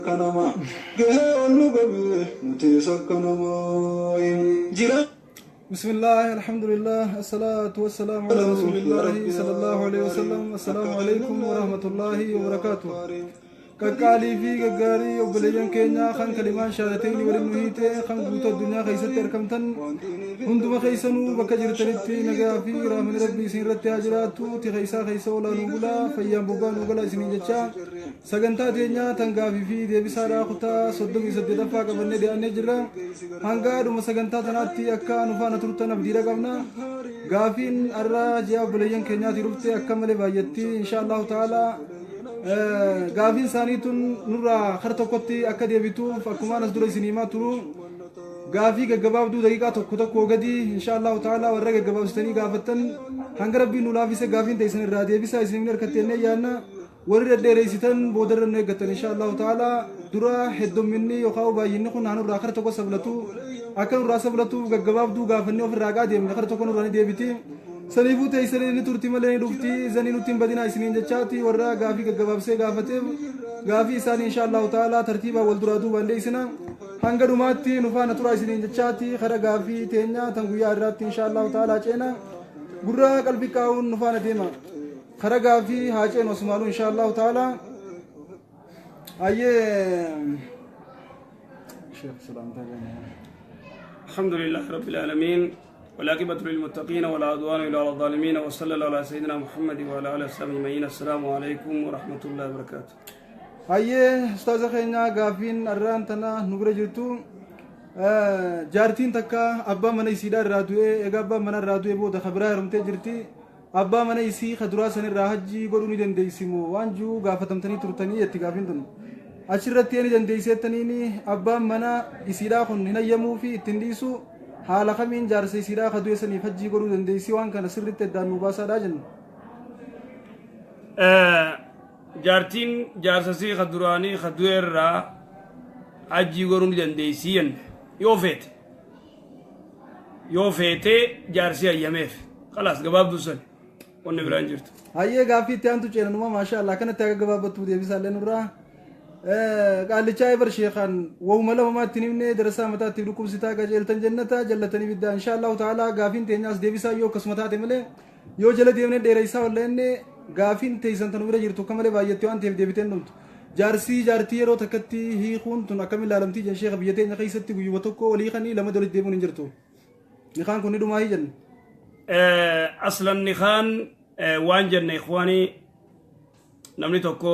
kanama gahe olu gabe mutisa kanama jira بسم الله الحمد لله الصلاة والسلام على رسول الله صلى الله عليه وسلم. السلام عليكم ورحمة الله وبركاته. كقالي في كقاري وبليان كينيا خان كلمان شهادتين ولنهيته خان قوت الدنيا خيست تركمتن هندما خيسنو بكجر تنتي نجا في رحمن ربي سيرت تاجراتو تخيسا خيسا ولا نقولا فيام بوغان وقلا سنين جتشا سجنتا دينيا تنقا في ديبسارا خطا صدق يسدد فاق بني دي أنجرا هنقا دوم سجنتا تناتي أكا نفانا ترتنا بديرا قبنا غافين الراجع بليان كينيا تربتي أكا ملي بايتي إن شاء الله تعالى غافين سانيتون نورا خرطوكوتي أكا ديبتو فاكما نسدر سينما ترو غافي غباب دو دقيقة تكو غدي إن شاء الله تعالى ورق غباب ستني غافتن هنگ ربي نولافيس غافين تيسن الرادية بيسا اسمينر كتيني يانا ورد ديريسيتن بودر نيغتن إن شاء الله تعالى درا حدو مني يخاو بايني خون هانو راخر توكو سبلتو أكن را سبلتو غباب دو غافني وفي راقا ديم نخر توكو نوراني ديبتي سنيفو تيسن ترتي ملين رفتي زني نتيم بدينا اسمين جاتشاتي ورا غافي غباب سي غافتيف غافي ساني إن شاء الله تعالى ترتيبا والدرادو بانديسنا hanga dhumaatti nufaana tura isiniin jechaati kara gaafii teenya tan guyyaa irratti inshaallahu ta'ala ceena gurra qalbii kaa'uun nufaana deema kara gaafii haa ceenu osmaalu inshaallahu ta'ala ayyee sheekh salaamta الحمد لله رب العالمين والعاقبة للمتقين ولا عدوان إلا على الظالمين وصلى الله على سيدنا محمد وعلى آله وصحبه أجمعين. السلام عليكم ورحمة الله وبركاته. hayyee ustaaza keenya gaafiin arraan tana nu bira jirtu jaartiin takka abbaa mana isiidhaa irraa du'ee egaa abbaa mana irraa du'ee booda kabiraa heerumtee jirti abbaa mana isii kaduraa san irraa hajjii godhuu ni dandeeysimu waan jiru gaafatamtanii turtanii jetti gaafiin tun achirratti ni dandeeyseettaniini abbaan mana isiidhaa kun hin hayyamuu fi ittiin dhiisu haala kamiin jaarsa isiidhaa kadu'e saniif hajjii godhuu dandeeysi waan kana sirritti addaan nu baasaadhaa jenna. jaartiin jaarsasii kaduraanii kadu'eerraa hajjii godhuu ni dandeeysiyan yoo feete jaarsi hayyameef khalaas gabaabduu san wanni biraan jirtu. hayyee gaaffii itti aantu ceenanuma maasha Allah kanatti akka gabaabbattuu deebisaallee nurraa qaallichaa ibar sheekaan wahuma lamamaa ittiin himne darasaa mataatti dhukkubsitaa qajeeltan jannata jallatanii biddaa insha Allah ta'ala gaafiin teenyaas deebisaa yoo akkasuma taate malee yoo jala deemne dheeressaa walleenne gaafiin teessan tan bira jirtu akka malee baay'attee waan ta'eef deebiteen dhumtu jaartii yeroo takkatti hiikuun tun akkamiin ilaalamtii jen sheekha biyya teenya keessatti guyyuma tokko walii kanii lama dolitti deemuun hin jirtu nikaan kun ni dhumaa hijan aslan nikaan waan jenne ikhwaanii namni tokko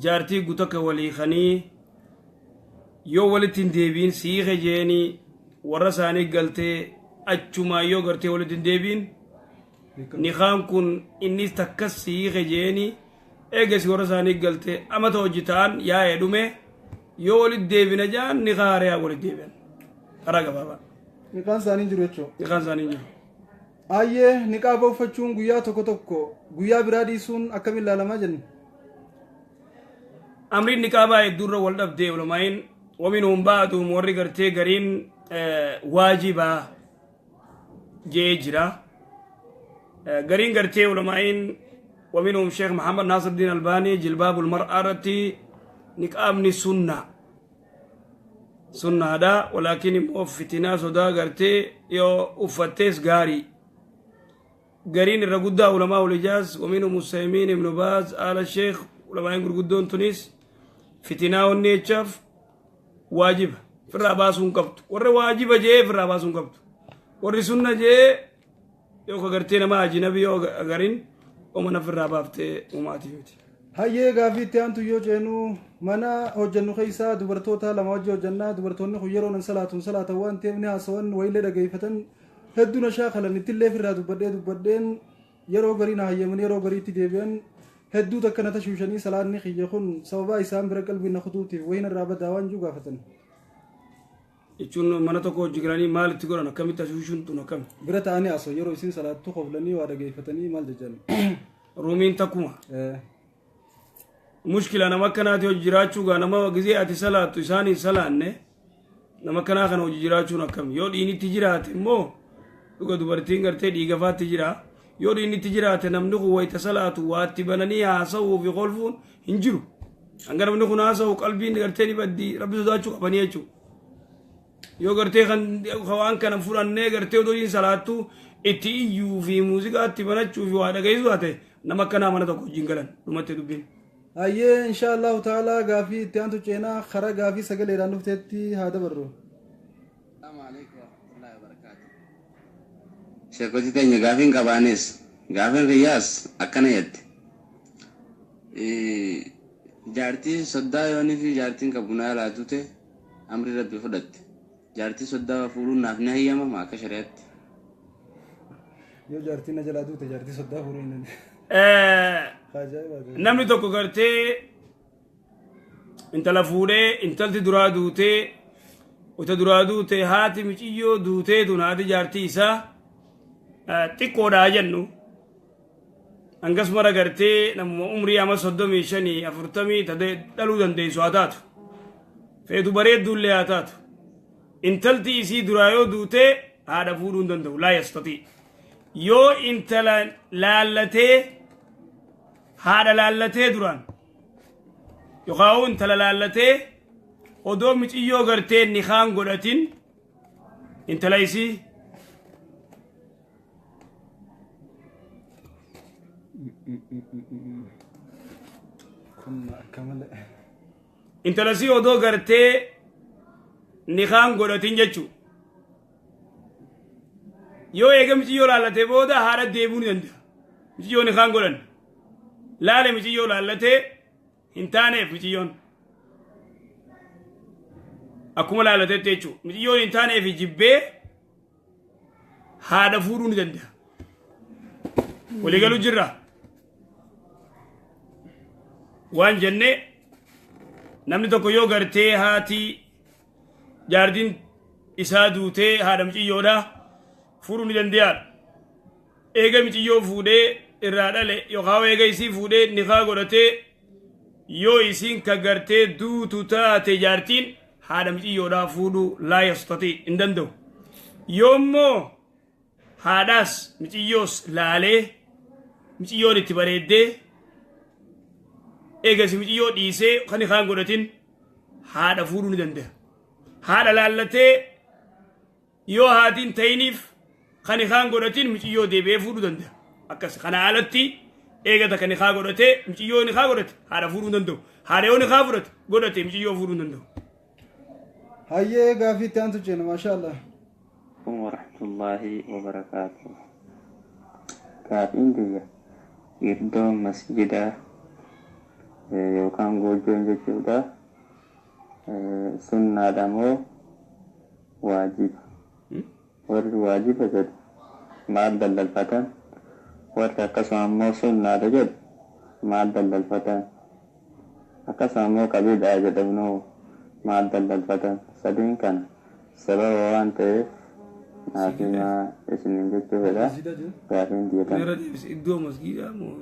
jaartii gutakka walii kanii yoo walitti hin deebiin siike jeeni warra isaanii galtee achumaa yoo gartee walitti hin deebiin nikaan kun innis takkas siike jeeni eegasi warra isaanii galtee amata hojii ta'an yaa'ee dhume yoo walitti deebina jaan nikaa hariyaa walitti deebian karaa gabaabaa nikaan isaanii jiru jechuudha. nikaan isaanii jiru. hayyee niqaaba uffachuun guyyaa tokko guyyaa biraa dhiisuun akkamiin ilaalamaa jenna. amriin niqaabaa hedduurra wal dhabdee ulamaa'in waminhum ba'duhum warri gartee gariin waajibaa jee jira gariin gartee ulamaa'in ومنهم شيخ محمد ناصر الدين الباني جلباب المرأة رتي نقابني سنة هذا ولكن فتنا سودا قرتي يو أفتيس غاري قرين الرقودة علماء الإجاز ومنهم مسيمين ابن باز آل الشيخ علماء قردون تونس فتنا والنيتشاف واجب في الراباس ونقبت ور واجب جي في الراباس ونقبت ور سنة جي يو قرتينا ما أجنبي يو قرين ومن في الرابط وماتيوتي hayyee gaaffii itti aantu yoo ceenu mana hojjennu keessaa dubartoota lama wajji hojjannaa dubartoonni kun yeroo nan salaatan waan ta'eef ni haasawan wayilee dhageeffatan hedduun shaakalan ittillee firraa dubbadheen yeroo garii na hayyaman yeroo gariitti deebi'an hedduu takka na tashuushanii salaanni xiyya kun sababaa isaan bira qalbii na kutuutiif wayin irraa badaa waan jiru gaafatan. jechuun mana tokko hojii galanii maalitti godhan akkamitti tashuushuun tun akkami bira ta'anii haasoo yeroo isin salaattu qoflanii waa dhageeffatanii maal jechaan ruumiin takkuma mushkila nama akkanaati hojii jiraachuugaa nama gizee ati salaattu isaanii salaanne nama akkanaa kana hojii jiraachuun akkami yoo dhiinitti jiraate immoo dhuga dubartiin gartee dhiigafaatti jira yoo dhiinitti jiraate namni kun wayita salaatu waatti bananii haasa'uu fi kolfuun hin jiru hanga namni kun haasa'u qalbiin gartee ni baddi rabbi sodaachuu qabanii jechuudha yoo gartee kan waan kana fudhannee gartee odoo hin salaattu itti iyyuu fi muuziqaatti banachuu fi waa dhaga'isu haa ta'e nama akkanaa mana tokko wajjin galan dhumatti dubbiin. Hayyee insha Allahu ta'ala gaafii itti aantu ceenaa karaa gaafii sagaleedhaan dhufteetti haa dabarru. Sheekoti teenya gaafiin qabaanis gaafiin riyyaas akkana jette jaartii soddaa yoonii fi jaartiin qabunaa laatute amri rabbi fudhatte jaartii soddaa fuudhuun naaf ni hayyamama akka shari'aatti. Yoo jaartiin na jalaa duute jaartii soddaa fuudhuu hin namni tokko gartee intala fuudhee intalti duraa duutee uta duraa duute haati miciyyoo duutee tun haati jaartii isaa xiqqoodhaa jennu hangasumara gartee namuma umrii ama 35 40 dhaluu dandeessu haa taatu feetu bareedduullee haa taatu intalti isii duraa yoo duutee haadha fuudhuu hin danda'u laa yastatii yoo intala laallatee haadha laallatee duraan yookaan intala laallatee odoo miciyyoo gartee nikaan godhatin intala isii intala isii odoo gartee nikaan godhatin jechuu yoo eega miciyyoo laallatee booda haadha deebuu ni danda'a miciyyoo nikaan godhan laale miciyyoo laallatee hin taaneef miciyyoon akkuma laallateetti jechuu miciyyoon hin taaneef jibbee haadha fuudhuu ni danda'a waliigaluu jirra waan jenne namni tokko yoo gartee haati jaartiin isaa duutee haadha miciyyoodha fuudhuu ni danda'a eega miciyyoo fuudhee irraa dhale yookaan eega isii fuudhee nikaa godhatee yoo isiin ka gartee duutu taate jaartiin haadha miciyyoodhaa fuudhuu laa yastatii hin danda'u yoommoo haadhaas miciyyoos laalee miciyyoon itti bareeddee eegasi miciyyoo dhiisee kan nikaan godhatin haadha fuudhuu ni danda'a haadha laallatee yoo haatiin ta'iniif kan nikaan godhatin miciyyoo deebi'ee fuudhuu danda'a akkas kana alatti eegata kan nikaa godhatee miciyyoo nikaa godhate haadha fuudhuu hin danda'u haadha yoo nikaa fudhate godhate miciyyoo fuudhuu hin danda'u. Hayyee gaafii itti aantu ceena maashaallah. Warahmatullahi wabarakatuh. Gaafiin biyya iddoo masjidaa yookaan goojjoon jechuudha sunnaadha moo waajiba warri waajiba jedhu maal daldalfatan warri akkasuma immoo sunnaadha jedhu maal daldalfatan akkasuma immoo qabiidhaa jedhamnu maal daldalfatan sadiin kana sababa waan ta'eef naafima isiniin jechuudha gaafiin diitan. Iddoo masjidaa moo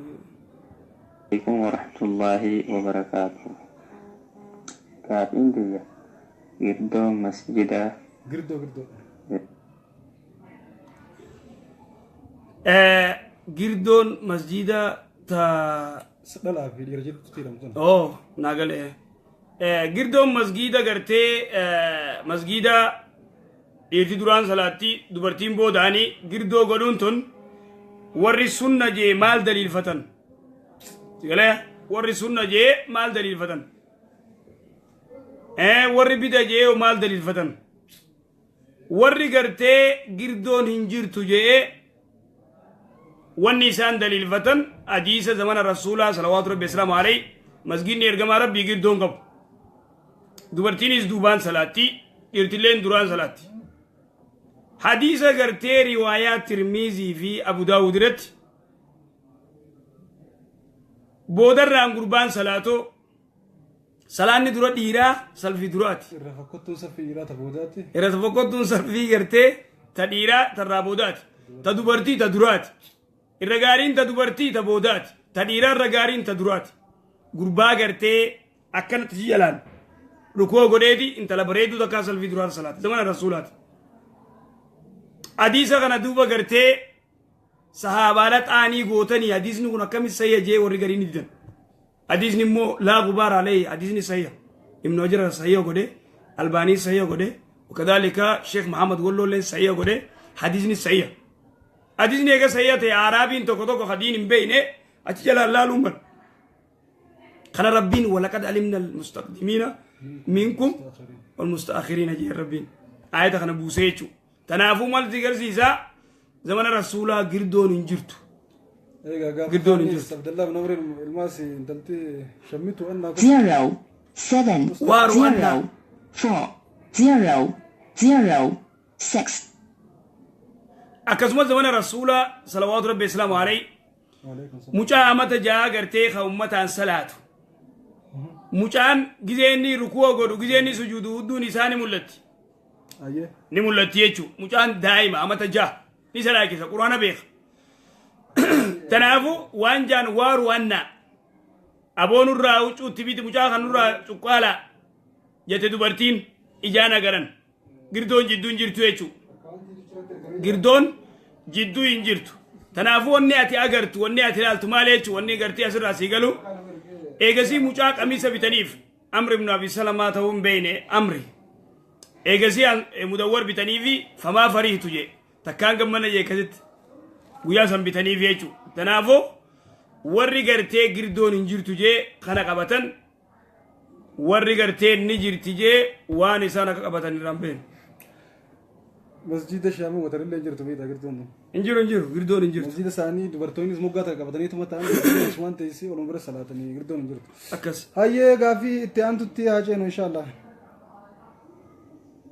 عليكم ورحمة الله وبركاته. كافين ديا girdoo masjidaa girdoon masjida ta oh nagale girdoon masjida gartee masjida dhiirti duraan salaatti dubartiin boodaanii girdoo godhuun tun warri sunna jee maal daliilfatan galee warri sunna jee maal daliilfatan warri bida jee maal daliilfatan warri gartee girdoon hin jirtu jee wanni isaan daliilfatan hadiisa zamana rasuulaa salawaatu rabbi islaamu alayhi masjidni ergamaa rabbii girdoon qabu dubartiinis duubaan salaatti dhiirtilleen duraan salaatti hadiisa gartee riwaayaa tirmiizii fi abu daawud irratti boodarraan gurbaan salaatoo salaanni dura dhiiraa salfii duraati irra fakkottuun salfii gartee ta dhiiraa tarraa boodaati ta dubartii ta duraati irra gaariin ta dubartii ta boodaati ta dhiiraa irra gaariin ta duraati gurbaa gartee akkanatti jalaan rukoo godheeti intala bareedduu takkaa salfii duraati salaati zamana rasuulaati hadiisa kana duuba gartee sahaabaa xaanii gootanii hadiisni kun akkamitti sayya jee warri gariin didan حديث نمو لا غبار عليه حديث صحيح ابن وجر صحيح قده الباني صحيح قده وكذلك شيخ محمد قول له صحيح قده حديث صحيح حديث نيجا صحيح تي عربي توكو توكو خدين بينه أتجلى الله لومن خنا ربين ولقد علمنا المستقدمين منكم والمستأخرين جي ربين آية خنا بوسيتشو تنافو مال ذكر سيسا زمان رسولا قردون انجرتو قردون انجرتو عبد الله بن عمرو الماسي انتلتي شميتو أنك 0 7 0 4 0 0 6 أكسمت زمان رسولا صلوات ربي السلام عليه mucaa amata jaha gartee ka ummataan salaatu mucaan gizeenni rukuu godhu gizeenni sujuudu hudduun isaa ni mul'atti jechuu mucaan daa'ima amata jaha ni salaakisa quraana beeka tanaafu waan jaan waaru annaa aboonurraa huccuutti biti mucaa kanurraa cuqqaalaa jette dubartiin ijaan agaran girdoon jidduu hin jirtu jechuu girdoon jidduu hin jirtu تنافو وني أتي أجرت وني أتي لالت مالك وني قرتي أسر راسي قالوا إيجاسي مشاق أميسة بتنيف أمر ابن أبي سلمة تهم بينه أمري إيجاسي مدور بتنيفي فما فريه تجي تكان كمنا جي كذت وياسم بتنيفي يجو تنافو وري قرتي قردون انجر تجي خنا قبتن وري قرتي نجر تجي واني سانا قبتن رامبين مسجد الشام وتر اللي انجرتو بيتا قردون انجر قردون انجر مسجد ثاني دبرتوني اسمه قاتل قبتني ثم تاني عثمان تيسي ولمبر صلاتني قردون انجرتو أكس هاي غافي اتيانتو تي هاجين ان شاء الله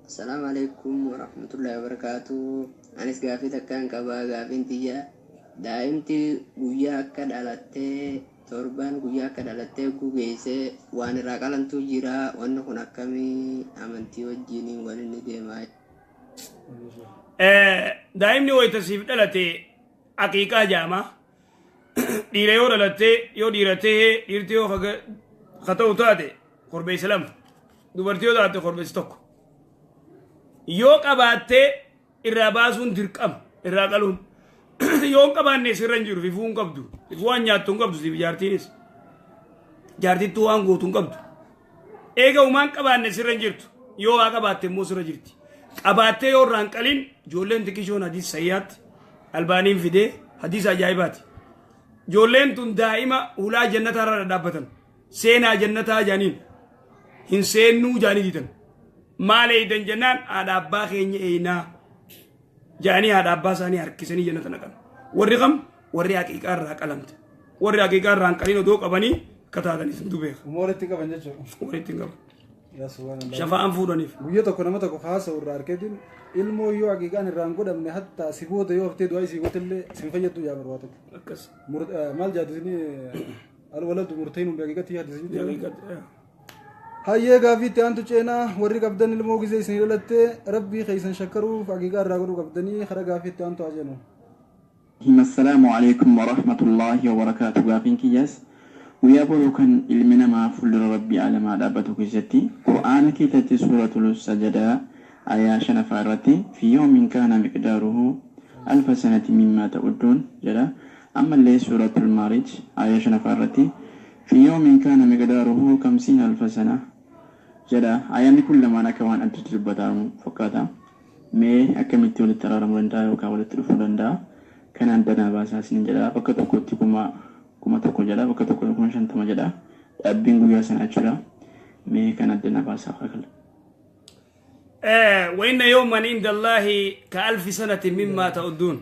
السلام عليكم ورحمة الله وبركاته أنس غافي تكان كبا غافي انتيا دائمتي قويا أكد على تي توربان قويا أكد على تي قويسي وان راقلن تجيرا وان هناك كمي أمنتي وجيني وان نديماي daa'imni wayitasiif dhalate aqiiqaa jaama dhiira yoo dhalate yoo dhiiratee dhiirti yoo ka ta'u taate korbeessa lama dubartii yoo taate korbeessi tokko yoo qabaattee irraa baasuun dirqama irraa qaluun yoo hin qabaanne sirra hin jiru fifuu hin qabdu fifuu waan nyaattu hin qabdu siif jaartiinis jaartittuu waan gootu hin qabdu eega umaan qabaanne sirra hin jirtu yoo waa qabaatte immoo sirra jirti qabaatee yoo irraan qalin ijoolleen xiqqishoon hadiis sayyaatti albaaniin fidee hadiis ajaa'ibaati ijoolleen tun daa'ima ulaa jannataa irra dhaabbatan seenaa jannataa jaaniin hin seennuu jaanii diitan maal eeydan jennaan haadha abbaa keenya eeynaa jaanii haadha abbaa isaanii harkisanii jannata naqan warri kam warri haqiiqaa irraa qalamte warri haqiiqaa irraan qalin odoo qabanii akka taatanis ni beeka walitti qaban jechuudha walitti qaban yaa subhaanallah shafa'aan fuudhaniif guyyaa tokko nama tokko haasa irraa arkeetiin ilmoo yoo haqiiqaan irraan godhamne hatta si booda yoo haftee du'aa isii gootellee sin fayyaddu yaa barbaadu akkas maal jaadisini alwaladu murtainun bihaqiiqatii hadisini hayyee gaafiitti aantu ceenaa warri qabdan ilmoo gisee isin dhalattee rabbii keeysan shakkaruuf haqiiqaa irraa godhuu qabdanii kara gaafiitti aantu hajeenu السلام عليكم ورحمة الله وبركاته غافين كياس ويابلو كان علمنا ما فل ربي على ما دابتو كيستي قرآن كيتتي سورة السجدة آية شنفارتي في يوم كان مقداره 1000 سنة مما تعدون جدا أما اللي سورة المارج آية شنفارتي في يوم كان مقداره 50,000 سنة جدا آية كل ما نكوان أنت تجبتها فكاتا مي أكملتي ولترارم رندا وكاولت تلفون رندا كان عندنا باساسين جدا وكتو كتكما كما تقول جدا وكتو كون شنتما جدا أبين قويا سنة جدا مي كان عندنا باسا خلق وإن يوما عند الله كألف سنة مما تعدون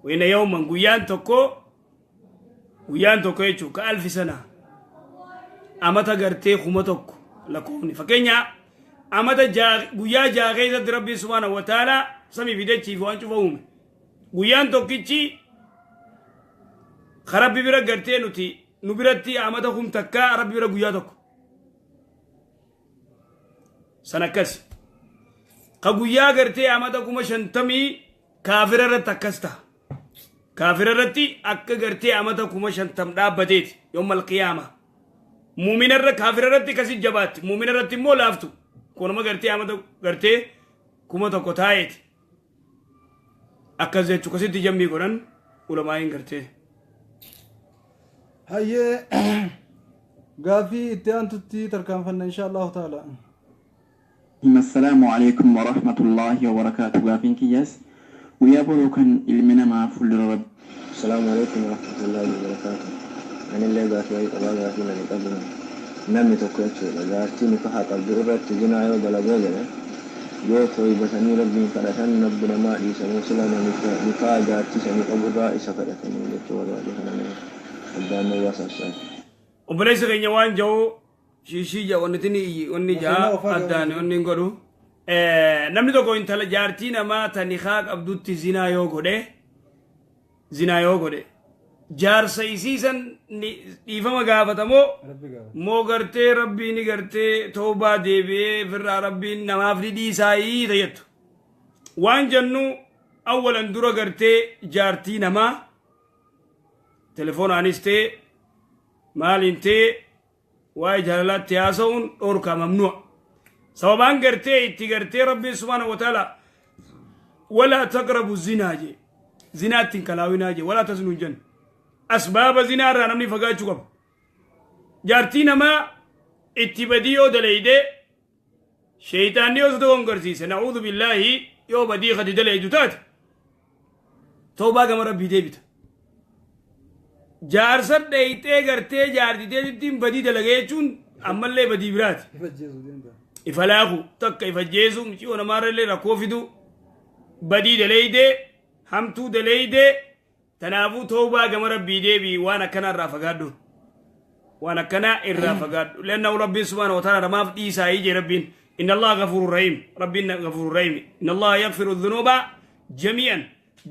وإن يوما قيان توكو يجو كألف سنة أما تغرتي خما توكو لكوني فكينيا أما قيا جاغيزة ربي سبحانه وتعالى سمي فيديتي فوانشو فهومي قيان توكيتي خرابي برا غرتي نبرتي أما تخم تكا ربي برا قيا توكو سنكس قبويا غرتي امدا كما شنتمي كافر تكستا كافر رتي اك غرتي امدا كما شنتم دابديت يوم القيامه مؤمن ر كافر رتي كسي جبات مؤمن رتي مو لافتو كونما غرتي امدا غرتي كما تكوتايت اك زيتو كسي تجمي غران علماء غرتي هي قافي اتيان تتي تركان فن إن شاء الله تعالى. السلام عليكم ورحمة الله وبركاته غافين كياس ويا بروكن المنا ما فل رب. السلام عليكم ورحمة الله وبركاته. أنا اللي غافي الله غافي من قبل نمي تكوتشو لجارتيني كحق الجرة تجينا يوم بلغوجنا yoo ta'u batanii rabbiin kadhatan rabbi namaa dhiisanii sila nikaa jaartisanii qaburraa isa kadhatanii jechuu barbaade kanaan addaan waasaasaan. Obboleessa keenya waan jiru shiishii jaa wanni jaa addaan wanni hin godhu. Namni tokko intala jaartii namaa ta nikaa qabdutti zinaa yoo godhe jaarsa isiisan dhiifama gaafatamoo moo gartee rabbiin gartee toobaa deebi'ee firraa rabbiin namaaf ni dhiisaayii tayyattu waan jennu awwalan dura gartee jaartii namaa telefoonaanis ta'e maaliin ta'e waa'ee jaalalaatti haasa'uun dhorkaa mamnu'a sababaan gartee itti gartee rabbiin subhaanahu wa ta'ala walaa taqrabu zinaa jee zinaatti hin kalaawinaa jee walaa tasnuu jennu أسباب زنا رانمني فقاچو قب جارتي نما اتبادي او دليده شيطان يوز دوغن قرسيس نعوذ بالله يو بدي خد دليدو تات توبا قم ربي ديبت جارسر ديته غرتي جارتي ديتين بدي دلغيچون عمل لي بدي برات إفلاخو تك إفجيزو مشيو نمار اللي ركوفدو بدي دليده همتو دليده تنافو توبا كما ربي ديبي وانا كان الرافقادو وانا كان الرافقادو لأنه ربي سبحانه وتعالى ما في إيسا يجي ربي إن الله غفور رحيم ربنا غفور رحيم إن الله يغفر الذنوب جميعا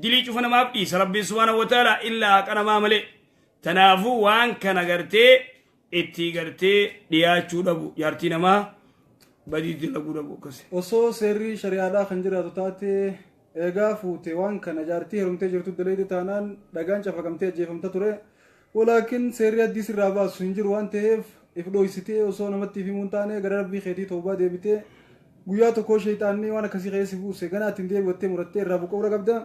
دلي شوفنا ما في إيسا ربي سبحانه وتعالى إلا كان ما ملئ تنافو وان كان غرتي اتي غرتي دياتشو دبو يارتينا ما بدي دلقو دبو كسي وصو سيري شريعة خنجرة تاتي eegaa fuute waan kana jaartii herumtee jirtu daleede taanaan dhagaan cafaqamtee ajjeefamta ture walaakin seerri addii sirraa baasu hin jiru waan ta'eef if dhoysitee osoo namatti himuun taane gara rabbii keetii toobaa deebitee guyyaa tokko shayxaanni waan akkasii keessi buuse ganaatti hin deebi'attee murattee irraa buqqa'uu qabda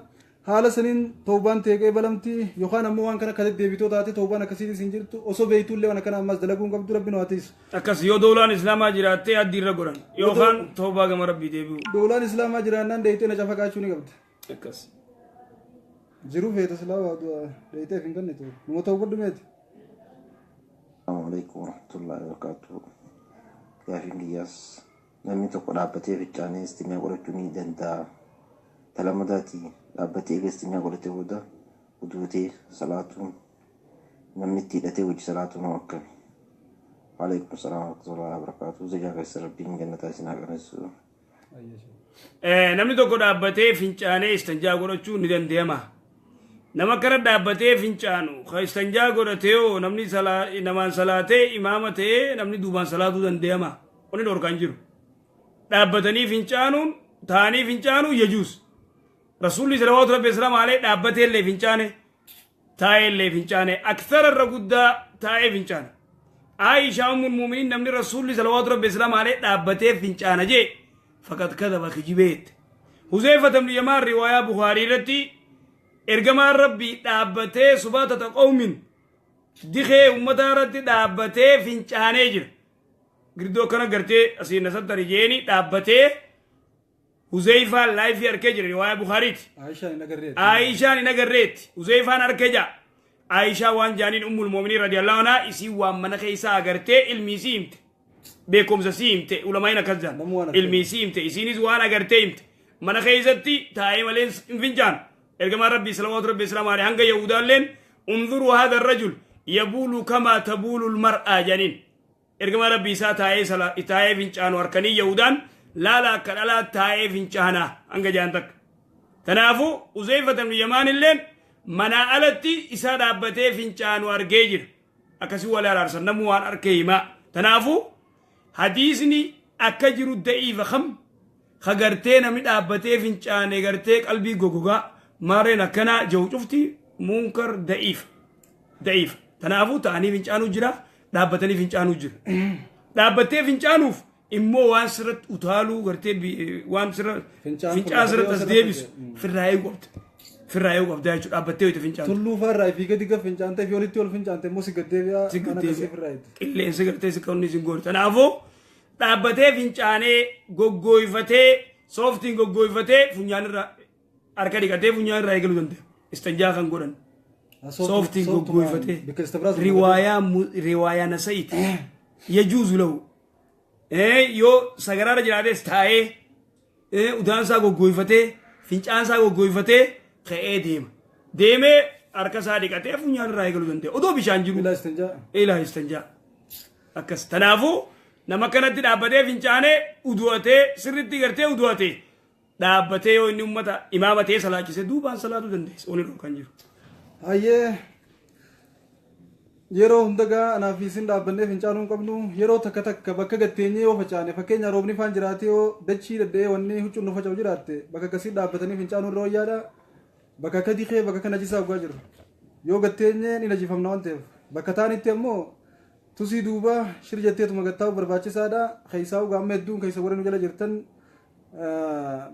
haala saniin toobaan teeqee balamti yookaan ammoo waan kana akka deebitoo taate toobaan akkasiitis hin jirtu osoo beeytullee waan akkana ammas dalaguun qabdu rabbiin waa ta'is. Akkas yoo doolaan islaamaa jiraattee addii irra godhan yookaan toobaa gama rabbii deebi'u. Doolaan islaamaa jiraannaan deeytee na cafaqaachuu ni qabdi. Akkas. Jiruu feeta islaamaa deeytee hin ganne ture nama ta'uu godhumeeti. Assalamu alaikum warahmatullahi wabarakatuh. Gaafiin kiyyaas namni tokko dhaabbatee fichaanee istimee godhachuu ni danda'a. Talamadaati dhaabbatee eegastinyaa godhatee booda uduutee salaatuun namni itti hidhatee hojii salaatuun akkami. Waalaikum salaam warahmatullahi wabarakatuh. Zajaa keessa rabbiin jannataa isin haa qaneessu. Namni tokko dhaabbatee fincaanee istanjaa godhachuu ni danda'ama. Nama kana dhaabbatee fincaanu istanjaa godhatee namni namaan salaatee imaama ta'ee namni duubaan salaatuu danda'ama. Oni dhorkaan jiru. Dhaabbatanii fincaanuun taa'anii fincaanuu yajuus. رسول صلوات ربي السلام عليه دابته اللي فينچانه تاي اللي فينچانه اكثر الرغدا تاي فينچانه عائشه ام المؤمنين نمني رسول صلوات ربي السلام عليه دابته فينچانه جي فقط كذب خجبت حذيفه بن يمان روايه بخاري رتي ارجما ربي دابته سبات قوم دخه امه رتي دابته فينچانه جر غردو كنا غرتي اسي نسد رجيني دابته حذيفة لايف يركج رواية بخاري عائشة نجريت حذيفة نركجا عائشة وان جانين أم المؤمنين رضي الله عنها إسي وان من خيسا أغرتي الميسيمت بكم زسيمت علماء كذان الميسيمت إسينيز وان أغرتيمت من خيزتي تايم لين فنجان إرجما ربي صلوات ربي السلام عليه هنگا يهودا لين انظروا هذا الرجل يبول كما تبول المرأة جانين إرجما ربي سا تاي فنجان واركني يهودان لا كلا تاي فينچانا انغا جانتك تنافو حذيفة بن يمان اللين منا التي اسا دابته فينچان وارجيجر اكسي ولا رارس نموان اركيما تنافو حديثني اكجر الضعيف خم خغرتين من دابته فينچان غرتي قلبي غوغا مارينا كنا جو شفتي منكر ضعيف تنافو تاني فينچانو جرا دابتني فينچانو جرا دابته فينچانوف immoo waan sirratti utaaluu gartee waan sirra fincaa sirratti as deebisu firraayii qabda في الرأي وقف ده شو أبتدي تفنجان تلو فرّا في كده كفنجان تي فيولتي والفنجان تي موسى قدي بيا أنا كسي في الرأي اللي سكرتي سكوني سنقول تنافو أبتدي فنجانه غوغوي فتى سوفتين غوغوي فتى فنجان را أركادي كده فنجان رأي كلو دنده استنجا خان قرن سوفتين غوغوي فتى رواية نسيت يجوز له يو سكرار جرادة استاي ودان سا غوغوي فتى فنجان سا غوغوي فتى خيء ديم أركاسا ديكاتي فنيان راي كلو دنتي أدو بيشان جرو إلا استنجا أكس تنافو نما كانت دابته فنجانه أدوته سرتي كرتي أدوته دابته يو إني أمتا إمامته صلاة كيسه دوبان صلاة دنتي أوني روكان جرو أيه yeroo hundagaa anaa fi isin dhaabbannee fincaanuu qabnu yeroo takka takka bakka gatteenyee yoo facaane fakkeenya roobni faan jiraate yoo dachii daddee wanni huccuun nu faca'u jiraatte bakka akkasii dhaabbatanii fincaanuu irra wayyaadha bakka akka diqee bakka akka najisaa ugaa jiru yoo gatteenyee ni najifamna waan ta'eef bakka taanitti ammoo tusii duuba shir jetteetuma gattaa'u barbaachisaadha keeysaa ugaa amma hedduun keeysa warra nu jala jirtan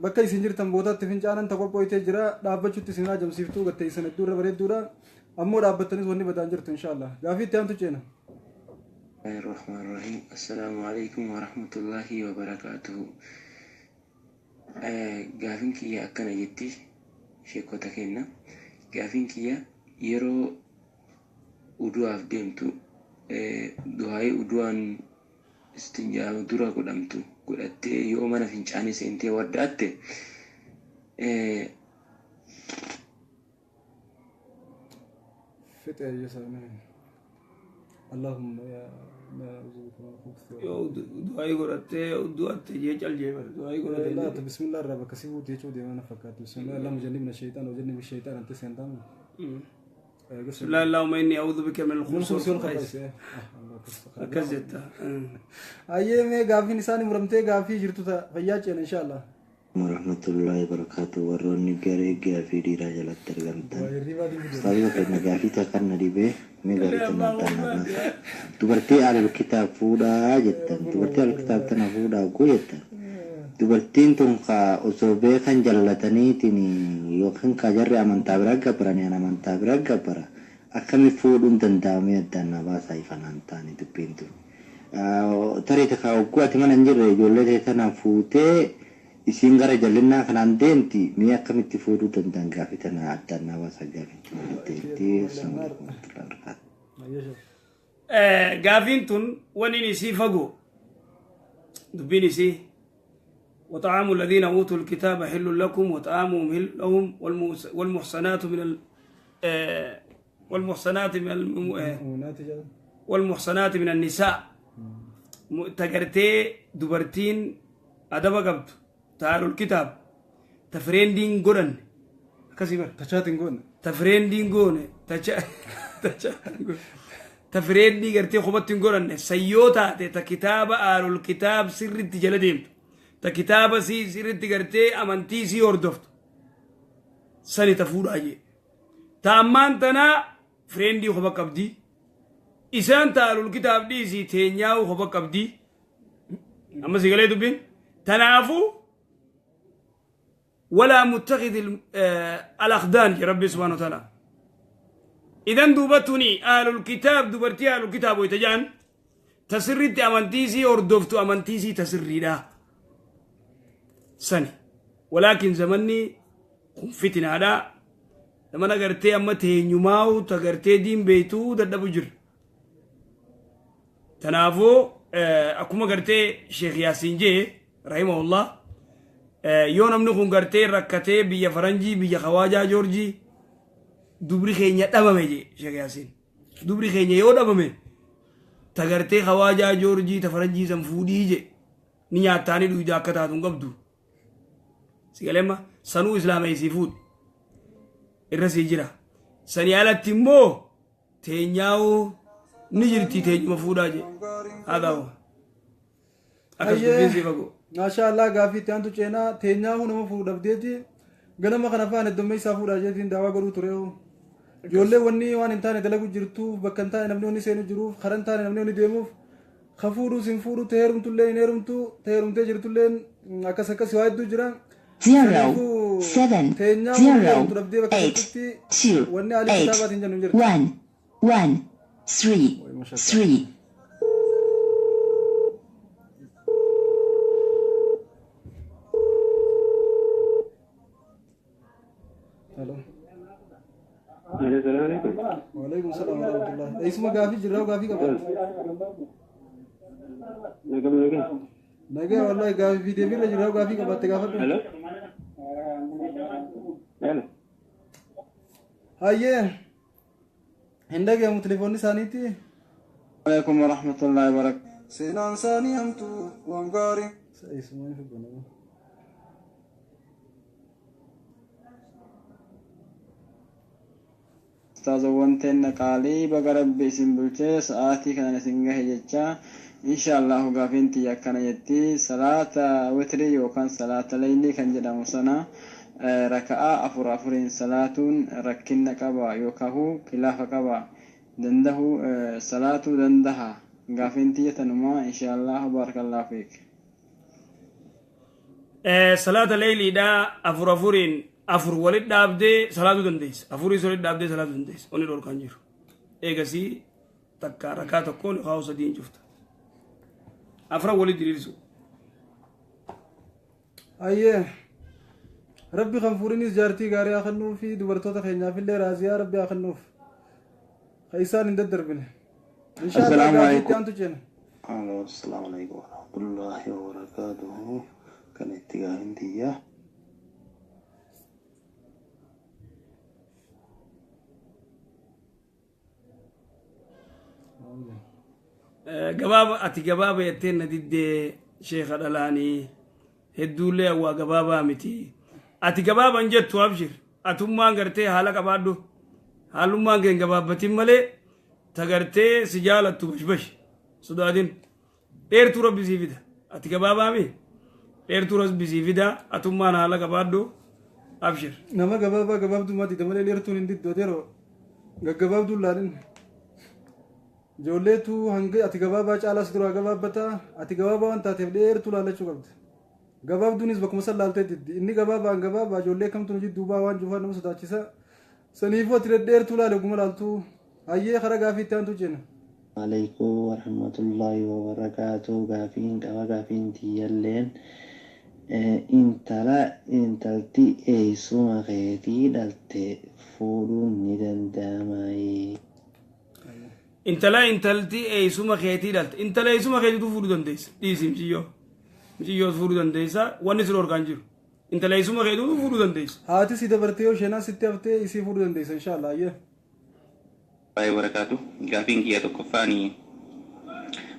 bakka isin jirtan bootaatti fincaanan ta qophooytee jira dhaabbachuutti isin ajamsiiftuu gatteeysan hedduu irra bareedduudha أمور أبتنيز وني بدانجرت إن شاء الله قافي تيانتو جينا الرحمن الرحيم السلام عليكم ورحمة الله وبركاته قافين كيا أكنا جتي شيكو تكينا قافين كيا يرو ودوا أفديمتو دعاي ودوان استنجام دورا قدامتو قدامتو يومنا فينشاني سنتي وداتي فتح يا سلام اللهم يا نعوذ بك من الخبث دعاء قرأته ودعاء تجيج الجبر دعاء قرأته لا بسم الله الرحمن الرحيم تيجو دي أنا فكرت بسم الله اللهم جنبنا الشيطان وجنب الشيطان أنت سنتام بسم الله اللهم إني أعوذ بك من الخبث والخبائث أكزت أيه मैं गाफी निशानी मुरमते गाफी जिरतु था भैया चेन इंशाल्लाह warahmatullahi wabarakatuh warroonni garee gaafii dhiiraa jalatti argamtan sababii kenna gaafii takkan na dhibee mee garii tannaattanaa dubartii alal kitaab fuudhaa jettan dubartii alal kitaab tana fuudhaa goo jettan dubartiin tun kaa osoo beekan jallataniitiin yookiin kaa jarri amantaa bira gabbaranii amantaa bira gabbara akkami fuudhuun danda'amee addaan na baasaa ifanaan taane dubbiin tun tarii takkaa ogguu ati mana hin jirre ijoollee tana fuutee isin gara jallinaa kanaan deemti mee akkamitti fuudhuu danda'an gaafii tana addaan na baasaa gaafitti mallatteetti gaafin tun wanin isii fagoo dubbiin isii وطعام الذين أوتوا الكتاب حل لكم وطعامهم حل لهم والمحصنات من والمحصنات من النساء تقرتي دبرتين أدب قبط تعالوا الكتاب تفريندين قرن كسيبر تشاتين قرن تفريندين قرن تفريندين قرتي خبطين قرن سيوتا تكتاب آل الكتاب سر التجلدين تكتاب سر التجرتي أمانتي سي أردفت سني تفور أجي تامان تنا فريندي خبط قبدي إسان تعالوا الكتاب دي سي تينياو خبط قبدي أما سيقلي دبين تنافو ولا متخذ الأخدان يا ربي سبحانه وتعالى إذن دوبتني آل الكتاب دوبرتي آل الكتاب ويتجان تسرد أمانتيسي أردفتو أمانتيسي تسريدا سني ولكن زمني فتنا هذا لما نقرتي أما تهنيماو تقرتي دين بيتو دردبو جر تنافو أكما قرتي شيخ ياسين جي رحمه الله يوم نمنخون قرتي ركتي بيا فرنجي بيا خواجا جورجي دبري خينيا دبمي جي شيخ ياسين دبري خينيا يو دبمي تقرتي خواجا جورجي تفرنجي سنفودي جي نياتاني دو جاكتا دون قبدو سيقلما سنو إسلامي سيفود الرسي جرا سنيالة تيمو تينياو نجرتي تيجي مفودا جي هذا هو ما شاء الله قافي تانتو چينا تينياو نمفودا بديتي غنما خنفان الدمي سافودا جيتين دعوا قرو تريو جولي وني وان انتاني دلقو جرتو بكنتاني نمنوني سينو جروف خرنتاني نمنوني ديموف خفورو سنفورو تهرمتو لين هرمتو تهرمتو جرتو لين أكس وايد دو جرا 0 7 0 8 2 8 1 3 3 Hello. السلام عليكم. وعليكم السلام ورحمة الله. اسمه قافي جراو قافي قبل. نجا والله قافي في دبي جراو قافي قبل تقافل. هلا. هلا. هاي عندك يا تليفوني سانيتي. عليكم ورحمة الله وبركاته. سينان ساني أمتو وانقاري. اسمه في بنا. أستاذ وانتن قالي بقرب باسم بلچه ساعتي كان نسنگه جچا إن شاء الله غافين تيا كان يتي صلاة وتري وكان صلاة ليلي كان جدا مسنا ركعة أفرين صلاة ركن كبا يوكاهو خلاف كبا دنده صلاة دندها غافين تيا تنما إن شاء الله بارك الله فيك صلاة ليلي دا أفرين afur walit dhaabdee salaatu dandeessa afurii walit dhaabdee salaatu dandeessa onni dhorkaan jiru eegasii takka rakaa tokkoon haa sadiin cufta afran walit diriirsu ayyee rabbi kan fuurinis jaartii gaarii haa kennuu fi dubartoota keenyaaf illee raaziyaa rabbi haa kennuuf ka isaan hin daddarbine inshaallah gaafiitti aantu ceena السلام عليكم ورحمة الله وبركاته. كان اتجاه انتيا gabaaba ati gabaaba yettee na diddee sheekha dhalaanii hedduullee awwaa gabaabaa miti ati gabaaban jettu abshir atummaan gartee haala qabaadhu haalummaan keen gabaabbatin malee ta gartee si jaalattu bashbash sodaatin dheertuu rabbi sii fida ati gabaabaami dheertuu rabbi sii fida atummaan haala qabaadhu abshir nama gabaabaa gabaabdummaati damalee dheertuun hin diddooteeroo gaggabaabduun laalin ijoolleetu hanga ati gabaabaa caalas duraa gabaabbata ati gabaabaa waan taateef dheertuu laalachuu qabda gabaabduunis bakkuma san laaltee diddi inni gabaabaan gabaabaa ijoollee kamtu hojii duubaa waan jufaa nama sodaachisa saniifuu ati dheertuu laale oguma laaltuu hayyee kara gaafiitti aantu jenna عليكم ورحمة الله وبركاته غافين كما غافين تيالين انتلتي ايسوما غيتي دلتي فولو ندن داماي intalti eesuma keetii dhalte intala eesuma keetiitu fuudhuu dandeessa dhiisi miciyyoos fuudhuu dandeessa wanni sin orgaan jiru intala eesuma keetiitu fuudhuu dandeessa haati si dabartee yoo sheenaa sitti haftee isii fuudhuu dandeessa inshaallah ayyee baay'ee barakaatu gaafiin kiyya tokkoffaani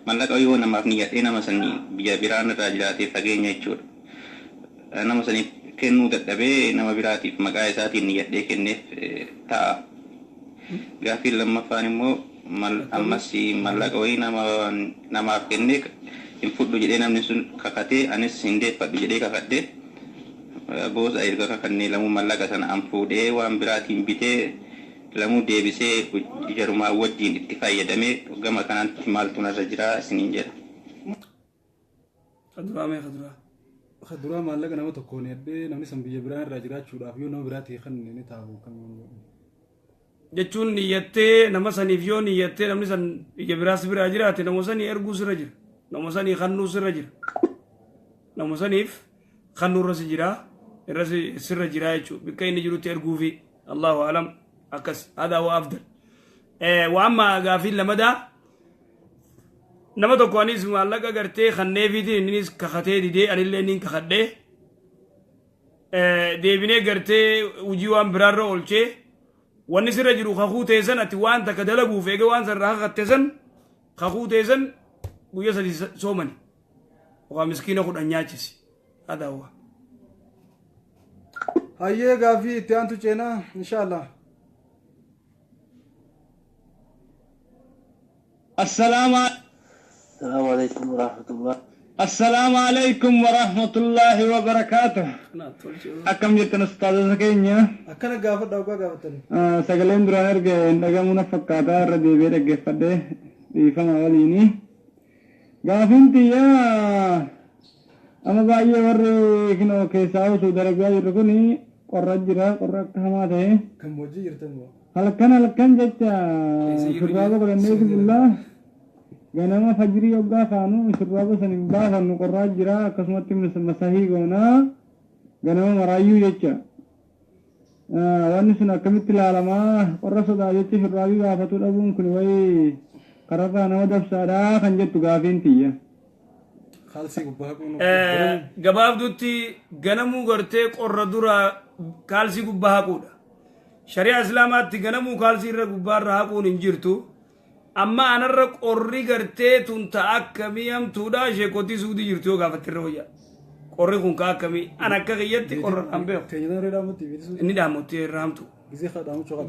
mallaqa yoo namaaf niyyadhee nama sanii biyya biraan irraa jiraatee fageenya jechuudha nama saniif kennuu dadhabee nama biraatiif maqaa isaatiin niyyadhee kenneef ta'a gaafiin lammaffaan immoo ammas mallaqa wayii namaaf kennee hin fudhu jedhee namni sun kakatee anis hin deeffadhu jedhee kakadhee boosa erga kakannee lamuu mallaqa sana an fuudhee waan biraatiin bitee lamuu deebisee jarumaa wajjiin itti fayyadamee gama kanatti maaltu narra jira isiniin jedha. Kaduraa maallaqa nama tokkoon eddee namni san biyya biraan irraa jiraachuudhaaf yoo nama biraatii kan inni taa'u kan jechuun niyyattee nama saniif yoo niyyattee namni san biyya biraas biraa jiraate nama sanii erguu sirra jira nama sanii kannuu sirra jira nama saniif kannuu irra jira irra sirra jira jechuudha bakka inni jirutti erguufi Allahu alam akkas hadaa waa afdal waa amma gaafiin lamadaa nama tokko anis maallaqa gartee kanneefiitiin innis kakatee didee anillee niin kakadhee deebinee gartee hujii waan biraarra oolchee wanni sirra jiru kakuu teessan ati waan takka dalaguuf eega waan sarraa kakatteessan kakuu teessan guyya sadi soomani waa miskiina kudhan nyaachisi adaawwa hayyee gaafii itti aantu ceenaa inshaallah السلام عليكم ورحمة الله السلام عليكم ورحمة الله وبركاته أكم جتنا أستاذ سكينيا أكنا قافة دوقا قافتني سكالين دران أرجع نجا منافقاتا ردي بيرك فده ديفهم أوليني قافين تيا أما باقي ورّي كنو كيساو سو درجة يركوني قرّة جرا قرّة كهما ده كم وجه يرتمو هلكن جتا شرابة بغنيك بالله ganama fajrii yoggaa kaanu shurraaba san hin baafannu qorraa jira akkasumatti masahii goona ganama maraayyuu jecha wanni sun akkamitti ilaalamaa qorra sodaa jecha shurraabii baafatu dhabuun kun wayii kararraa nama dabsaadhaa kan jettu gaafiin tiyya. gabaabdutti ganamuu gartee qorra dura kaalsii gubbaa haquudha. Shari'a Islaamaatti ganamuu kaalsii irra gubbaarra haquun hin jirtu. Amma anarra qorri gartee tun ta'a akkamii hamtuudha sheekotii suudii jirtu yoo gaafattirra wayyaa. Qorri kun ka akkamii an akka kiyyatti qorra dhaan beeku. Inni dhaamotti irra hamtu.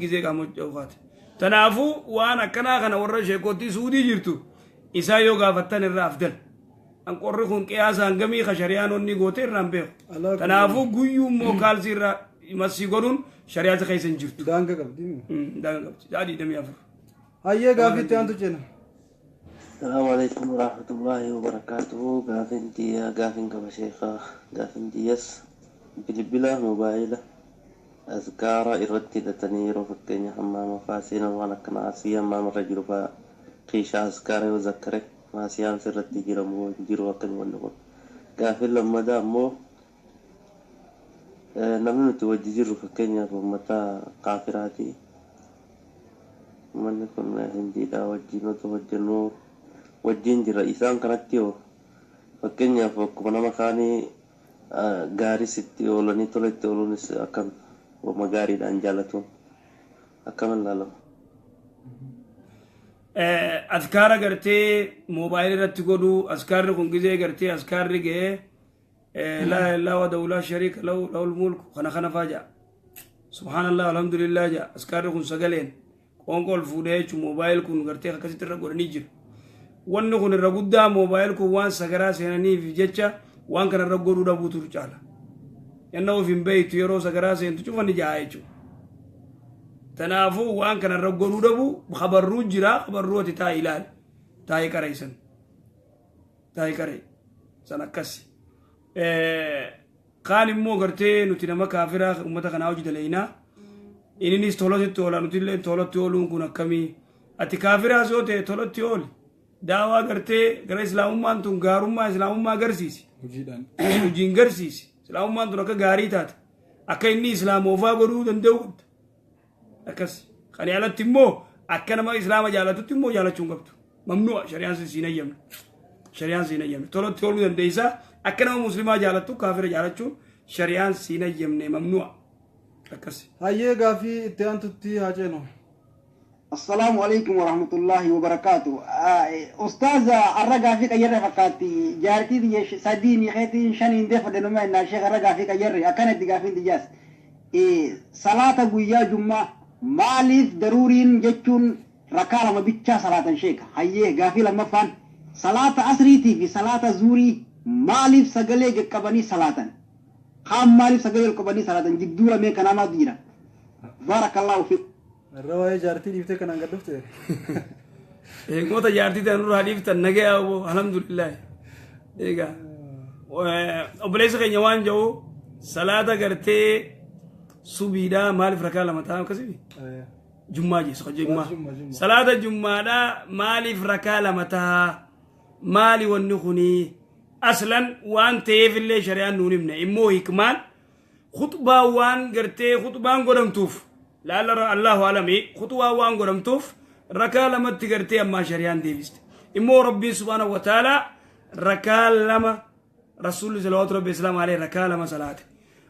Gizee qaamachuu qaate. Tanaafuu waan akkanaa kana warra sheekotii suudii jirtu isaa yoo gaafattan irra afdal. An qorri kun qiyaasa hangamii ka shari'aan onni goote irra hin beeku. Tanaafuu guyyuu immoo kaalsii irra masii godhuun shari'aata keessa hin jirtu. Daanga qabdi. Daanga qabdi. Daadhii damee afur. هيا قافي تانتو جنا السلام عليكم ورحمة الله وبركاته قافين ديا قافين كما شيخا قافين دياس بلبلا موبايلة أذكار إردت لتنير فكيني حمام فاسينا وانا كناسيا ما مرجل فا قيشا أذكار وذكره ما سيان سرتي جرمو جروا كن ونقول قافين لما دامو نمنو توججر فكيني فمتا قافراتي من كنا هندي دا وجينو وجين جرا إسان كرتيو فكنيا فكنا مكاني غاري ستي ولني تولت ولنس أكم ومغاري دان جالتون أكم لالو أذكار غرتي موبايل رتقولو أذكار كون جزء غرتي أذكار رجع لا لا ودولا شريك له الملك خنا فاجا سبحان الله الحمد لله جا أذكار كون سجلين Onkol fuudhee moobaayil kun gartee akkasitti irra godhanii jiru. Wanni kun irra guddaa moobaayil kun waan sagaraa seenaniif jecha waan kana irra godhuu dhabuutu caala. Yanna of hin beektu yeroo sagaraa seentu cufanni jahaa jechuudha. Tanaafuu waan kana irra godhuu dhabu habarruu jira habarruu ati taa'e ilaali. Taa'e qareessan. Taa'e qaree. San akkasi. Kaan immoo gartee nuti nama kaafiraa uummata kanaa hojii dalaynaa. Ininis toloti tola nutillee toloti ooluun kun akkamii ati kaafiraa soo ta'e toloti ooli daawaa gartee gara islaamummaan tun gaarummaa islaamummaa agarsiisi hojiin garsiisi islaamummaan tun akka gaarii taate akka inni islaamoofaa godhuu danda'u qabda akkas kan alatti immoo akka nama islaama jaalatutti immoo jaalachuun qabdu mamnu'a shari'aan siin ayyamne toloti ooluu dandeessaa akka nama muslimaa jaalattu kaafira jaalachuun shari'aan siin ayyamne mamnu'a. هيا قافي تانتو تي هاجينو السلام عليكم ورحمة الله وبركاته أستاذ الرقا فيك يرى فقاتي جارتي دي ساديني خيتي شانين ديفا دنما إن الشيخ الرقا فيك يرى أكانت دي قافين دي جاس صلاة قويا جمعة مالف ضرورين جتون ركالة ما بيتشا صلاة شيخ هيا قافي لما فان صلاة أسريتي في صلاة زوري مالف سقلي قبني صلاة خام مالف سقلي قبني صلاة جدورة ميكا ناما دينا بارك الله فيك الرواية جارتي ليفتك أنا قدفته موتا جارتي تنور حديث تنجي أبو الحمد لله إيجا وبليس كي نوان جو صلاة كرتي سبيدا مالف ركالة متاهم كسبي جمعة جي سخ جمعة صلاة جمعة مالف ركالة متاها مالي والنخني أصلا وان تيف اللي شريان نونمنا إمو هكمان خطبة وان كرتي خطبان قدم توف لا الله عالمي خطوة وان قرم توف ركال لما تقرتي أما شريان ديفست إمو ربي سبحانه وتعالى ركال لما رسول صلى الله عليه وسلم عليه ركال لما صلاة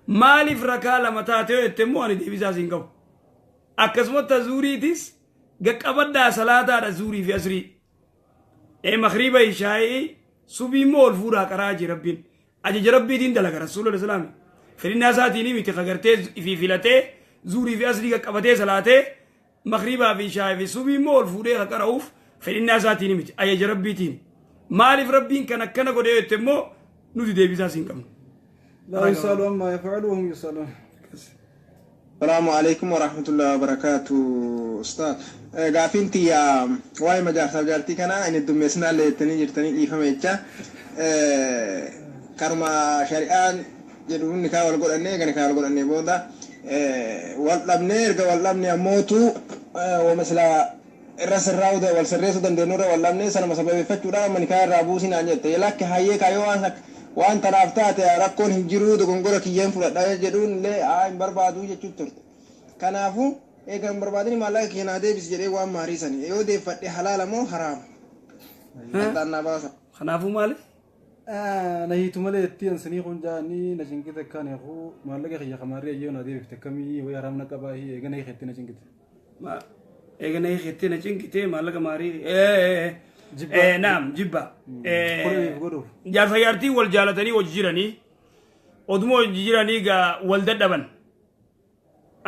مالف ركال لما تاتيو يتمو أني ديفزا سينكو أكسمت زوري تيس قك أبدا صلاة على زوري في أسري إيه مخريبا إشائي سبي مول فورا كراجي ربين أجي ربي دين دلق رسول الله صلى الله عليه وسلم فلنا ساتيني متخغرتي في فيلتي زوري في أسري كبتة صلاة مغربا في شاي في سبي مول فودي كراوف فإن ذاتي نمت أي جربي تين مالف ربين كنا قد يتمو نودي دي بيزاسين كم لا يسألوا عما يفعلوا وهم يسألون. السلام عليكم ورحمة الله وبركاته أستاذ قافنتي يا واي مجار سجارتي كنا إن الدميسنا اللي تنيجر تنيجي فميتة karma shari'aan jedhuun nikaa wal godhannee gani kaa wal godhannee booda wal dhabnee erga wal dhabnee ammootu misla irra sirraa'uu wal sirreessuu dandeenyu irra wal dhabnee sanuma sababeeffachuudhaan amma nikaa irraa buusinaan jette lakki hayyee kaayoo waan tanaaf taate rakkoon hin jiru dogongora kiyyeen fudhadhaa jedhuun illee hin barbaadu jechuutti turte kanaafuu eega hin barbaadini maallaqa keenyaa deebisi jedhee waan maarii sanii yoo deeffadhe halaala moo haraama xaxannaa baasa kanaafuu maali na hiitu malee itti ansanii kun jaanii na cingite akkaan eeguu maallaqa kiyya kamaarii ayyoo na deebifte akkamii wayii haraamna qabaa eegana hiiketti na cingite eegana hiiketti na cingite maallaqa maarii naam jibba jaarsa jaartii wal jaalatanii hojii jiranii oduma hojii jiranii gaa wal dadhaban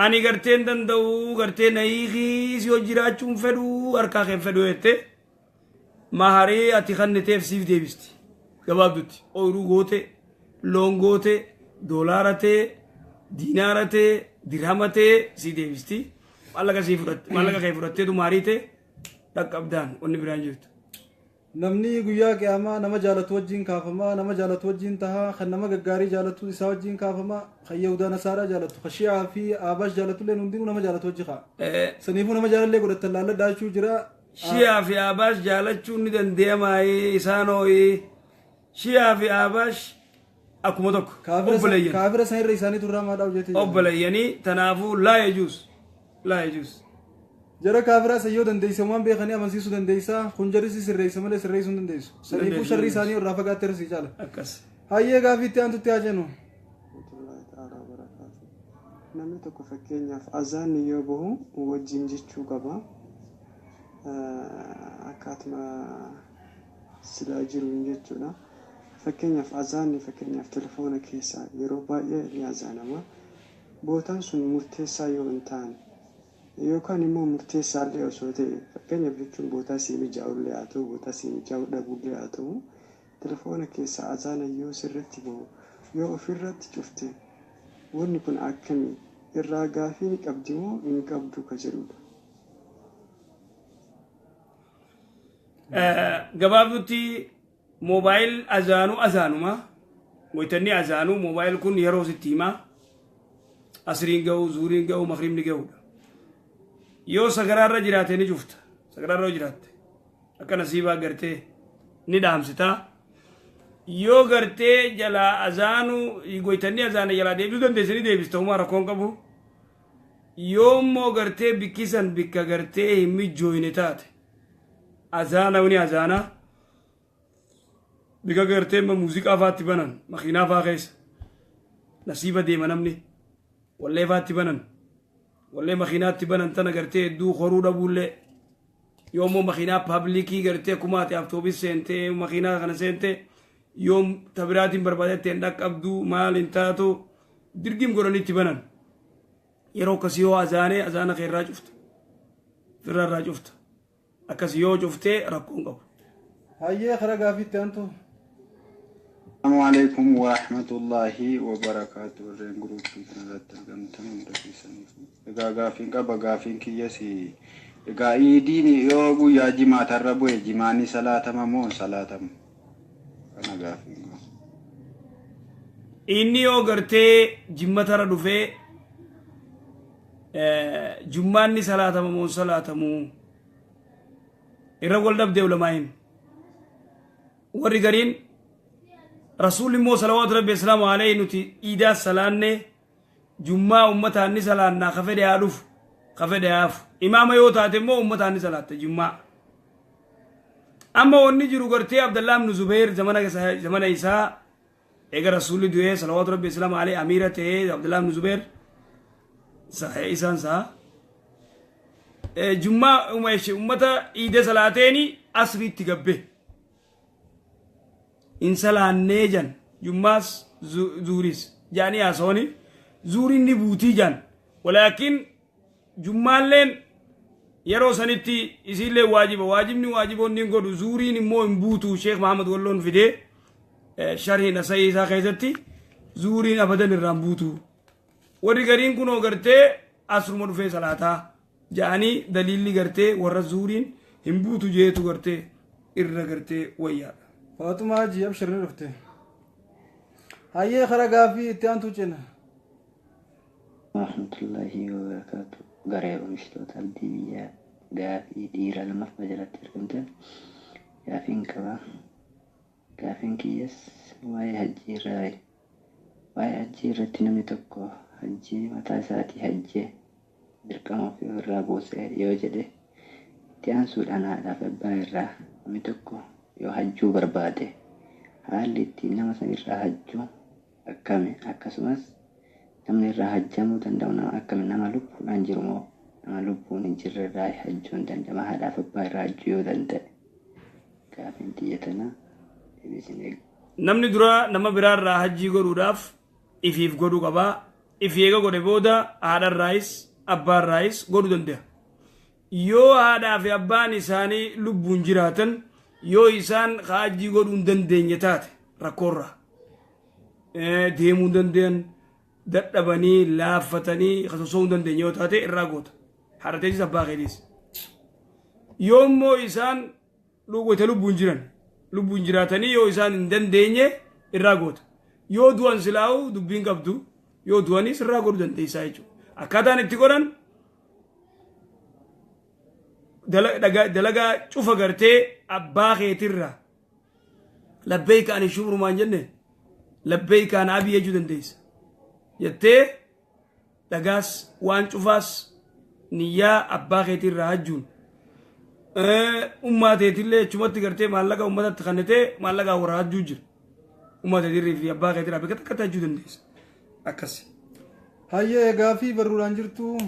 ani garteen danda'u garteen na hiikii si hojii jiraachuun fedhuu harkaa keen fedhuu jette maharii ati kanniteef siif deebisti gabaabdutti ooyiruu goote loon goote doolaara ta'e diinaara ta'e dirhama ta'e si deebisti maallaqa kee fudhatteetu maarii ta'e dhaqqabdaan onni biraan jirtu. namni guyyaa qiyaamaa nama jaalatu wajjin kaafamaa nama jaalatu wajjin tahaa kan nama gaggaarii jaalatu isaa wajjin kaafamaa kan yahudaa nasaaraa jaalatu kan shi'aa fi aabash jaalatullee hundinuu nama jaalatu wajji kaa saniifuu nama jaalallee godhatan laalladhaa jechuu jira shi'aa fi aabash jaalachuun ni dandeemaayee isaanooyee shi'aa fi aabash akkuma tokko kaafira san irra isaanii turraa maadhaa hojjete obboleeyyanii tanaafuu laa yajuus jara kaafira sayyoo dandeeysa waan beekanii amansiisuu dandeeysa kun jarisi sirreeysa malee sirreessuu hin dandeessu saniifuu sharrii isaanii irraa fagaattee rasii caala akkas hayyee gaafiitti aantutti haa jennu namni tokko fakkeenyaaf azaanni yoo bahu wajjin jechuu qaba akkaatuma silaa jiruun jechuudha fakkeenyaaf azaanni fakkeenyaaf telefoona keessaa yeroo baay'ee ni azaanama bootaan sun murteessaa yoo hin taane yookaan immoo murteessaallee osoo ta'e fakkeenyaaf jechuun bootaa sii mijaa'ullee haa ta'u bootaa sii mijaa'u dhabuullee haa ta'u telefoona keessaa azaana yoo sirriitti bahu yoo ofirratti cufte wanni kun akkamii irraa gaafii ni qabdi moo hin qabdu ka jedhudha. gabaabdutti moobaayil azaanuma waytanni azaanuu moobaayil kun yeroo sitti himaa asriin ga'u zuuriin ga'u makribni ga'udha yoo sagaraarra jiraate ni cufta sagaraarra jiraatte akka nasiibaa gartee ni dhaamsita yoo gartee jalaa azaanuu goytanni azaana jalaa deebisuu dandeessanii deebista humaa rakkoon qabu yoo immoo gartee bikkisan bikka gartee hin mijjooyne taate azaana wani azaana bika gartee muuziqaa faatti banan makiinaa faa keessa nasiiba deema namni wallee faatti banan wallee makiinaatti banan tana gartee hedduu horuu dhabuullee yoo immoo makiinaa paabliikii gartee akkumaati aftoobis seentee makiinaa kana seentee yoo tabiraatiin barbaadettee hin dhaqqabduu maal hin taatu dirgim godhanitti banan yeroo akkasii yoo azaanee azaana keerraa cufta firarraa cufta akkasii yoo cuftee rakkoon qabu. hayyee kara gaafiitti aantu. السلام عليكم ورحمة الله وبركاته الرين جروب كنا ترجمتهم درسيسني إذا قافين كبا قافين كيسي إذا إيديني يوغو يا جماعة الربو جماني صلاة مو صلاة أنا قافين إني أوغرتي جمة ردفة جماني صلاة مو صلاة مو إرغول دب دولة ماين ورقرين رسول الله صلوات ربي السلام عليه نتي إيدا سلانة جمعة أمتها نسلانة خفد يعرف خفد يعرف إمام يوتا تمو أمتها نسلانة جمعة أما ونجرو قرتي عبد الله بن زبير زمان عيسى إيجا رسول الله صلوات ربي السلام عليه أميرته عبد الله بن زبير صحيح إنسان صح جمعة أمتها إيدا سلاتيني أسري تقبه إنسان نيجان جماس زوريس جاني أسوني زوري نبوتي جان ولكن جمالين يرو سنتي يصير واجبني واجبون نينغو زوري نمو نبوتو شيخ محمد ولون فيدي شرح نسائي ساخيزتي زوري أبدا نرامبوتو ورقرين كنو غرتي أسر مدفع صلاة جاني دليل غرتي ورا زورين همبوتو جيتو غرتي إرى غرتي ويا فاطمة جي أبشر نرفته هاي خرجا في تيانتو جنا ورحمة الله وبركاته قريب مشتوت الدنيا قافي دير لما في مجالات تركمته قافين كبا قافين كيس واي هجي راي واي هجي رتنمي تكو هجي متى ساتي هجي دركما في الرابوس يوجده تيان سود أنا على فبايرة متكو يو هجو برباده haalli itti nama san irraa hajju akkami akkasumas namni irraa hajjamuu danda'u nama akkami nama lubbuudhaan jiru moo nama lubbuun hin jirre irraa hajjuu hin danda'ama haadhaaf abbaa irraa hajjuu yoo danda'e gaafiin xiyyeetana deebisin eegu. Namni dura nama biraa irraa hajjii godhuudhaaf ifiif godhuu qabaa. Ifi eega godhe booda haadharraayis abbaarraayis godhuu danda'a. Yoo haadhaa fi abbaan isaanii lubbuun jiraatan yoo isaan hajjii godhuu hin dandeenye taate rakkoorra deemuu hin dandeenye dadhabanii laaffatanii kasosoo hin dandeenye yoo taate irraa goota haadhateetis abbaa keetis yoo immoo isaan wayita lubbuun jiraatanii yoo isaan hin dandeenye irraa goota yoo du'an silaa'u dubbiin qabdu yoo du'anis irraa godhuu dandeessaa jechuudha akkaataan itti godhan dalagaa cufa gartee abbaa keetirra labbeeyka ani shumurumaan jenne labbeeyka ana abii jechuu dandeessa jettee dagaas waan cufaas niyyaa abbaa keetirra hajjuun ummaa teetillee chumatti gartee maallaqa ummatatti kannetee maallaqa warra hajjuu jira ummaa teetirrii fi abbaa keetirraa beekata akkatti hajjuu dandeessa akkasi. Hayyee gaafii barruudhaan jirtu